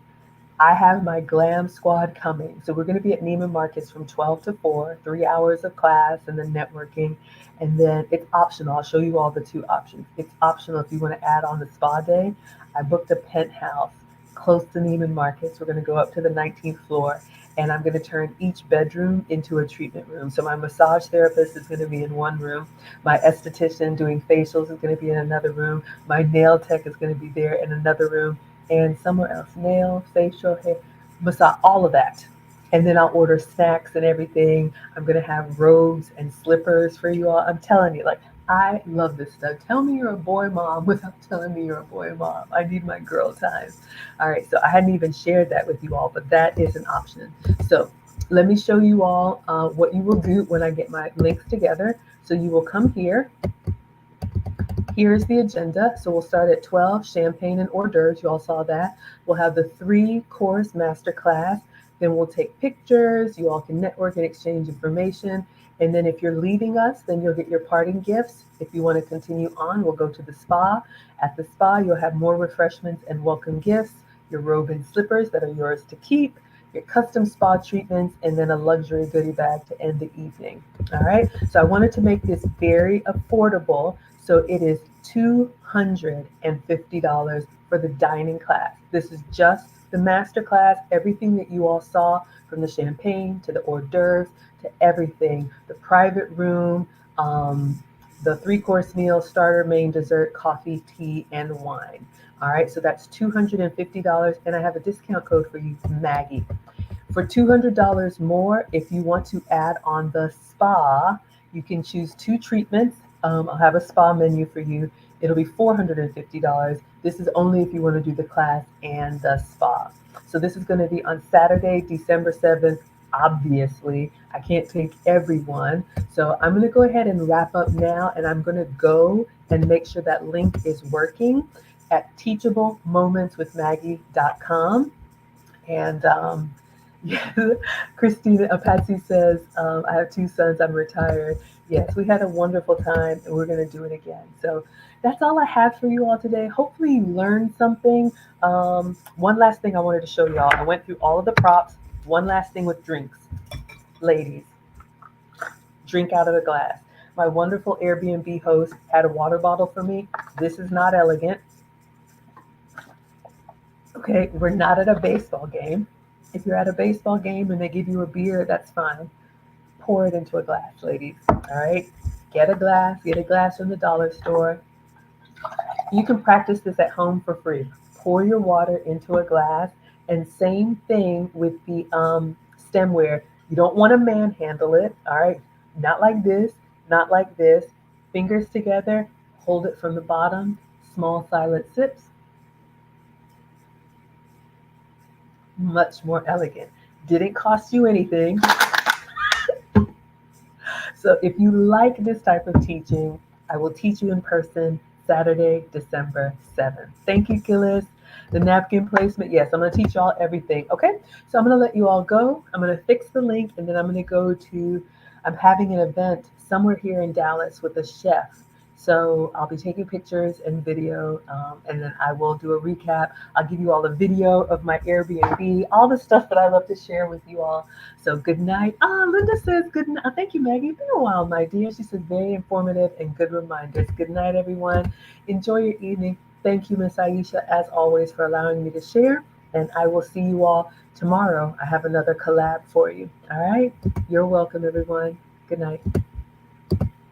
I have my glam squad coming. So we're going to be at Neiman Marcus from 12 to 4, 3 hours of class and then networking. And then it's optional. I'll show you all the 2 options. It's optional if you want to add on the spa day. I booked a penthouse close to Neiman Marcus. We're going to go up to the 19th floor and I'm going to turn each bedroom into a treatment room. So my massage therapist is going to be in one room. My esthetician doing facials is going to be in another room. My nail tech is going to be there in another room. And somewhere else, nail, facial, hair, massage, all of that. And then I'll order snacks and everything. I'm going to have robes and slippers for you all. I'm telling you, like, I love this stuff. Tell me you're a boy mom without telling me you're a boy mom. I need my girl time. All right, so I hadn't even shared that with you all, but that is an option. So let me show you all what you will do when I get my links together. So you will come here. Here's the agenda. So we'll start at 12, champagne and hors d'oeuvres. You all saw that. We'll have the 3-course masterclass. Then we'll take pictures. You all can network and exchange information. And then if you're leaving us, then you'll get your parting gifts. If you want to continue on, we'll go to the spa. At the spa, you'll have more refreshments and welcome gifts, your robe and slippers that are yours to keep, your custom spa treatments, and then a luxury goodie bag to end the evening. All right. So I wanted to make this very affordable. So it is $250 for the dining class. This is just the master class, everything that you all saw from the champagne to the hors d'oeuvres to everything, the private room, the 3-course meal, starter, main, dessert, coffee, tea, and wine. All right, so that's $250. And I have a discount code for you, Maggie. For $200 more, if you want to add on the spa, you can choose 2 treatments. I'll have a spa menu for you. It'll be $450. This is only if you want to do the class and the spa. So this is going to be on Saturday, December 7th. Obviously, I can't take everyone. So I'm going to go ahead and wrap up now, and I'm going to go and make sure that link is working at teachablemomentswithmaggie.com. And yeah, Christina, Patsy says, I have 2 sons, I'm retired. Yes, we had a wonderful time and we're going to do it again. So that's all I have for you all today. Hopefully you learned something. One last thing I wanted to show y'all. I went through all of the props. One last thing with drinks. Ladies, drink out of a glass. My wonderful Airbnb host had a water bottle for me. This is not elegant. Okay, we're not at a baseball game. If you're at a baseball game and they give you a beer, that's fine. Pour it into a glass, ladies. All right, get a glass from the dollar store. You can practice this at home for free. Pour your water into a glass, and same thing with the stemware. You don't want to manhandle it, all right? Not like this, not like this. Fingers together, hold it from the bottom, small silent sips, much more elegant. Didn't cost you anything. So if you like this type of teaching, I will teach you in person Saturday, December 7th. Thank you, Gillis. The napkin placement, yes, I'm going to teach y'all everything. Okay, so I'm going to let you all go. I'm going to fix the link and then I'm going to go to, I'm having an event somewhere here in Dallas with a chef. So I'll be taking pictures and video, and then I will do a recap. I'll give you all a video of my Airbnb, all the stuff that I love to share with you all. So good night. Linda says good night. Thank you, Maggie. It's been a while, my dear. She says very informative and good reminders. Good night, everyone. Enjoy your evening. Thank you, Miss Aisha, as always, for allowing me to share. And I will see you all tomorrow. I have another collab for you. All right. You're welcome, everyone. Good night.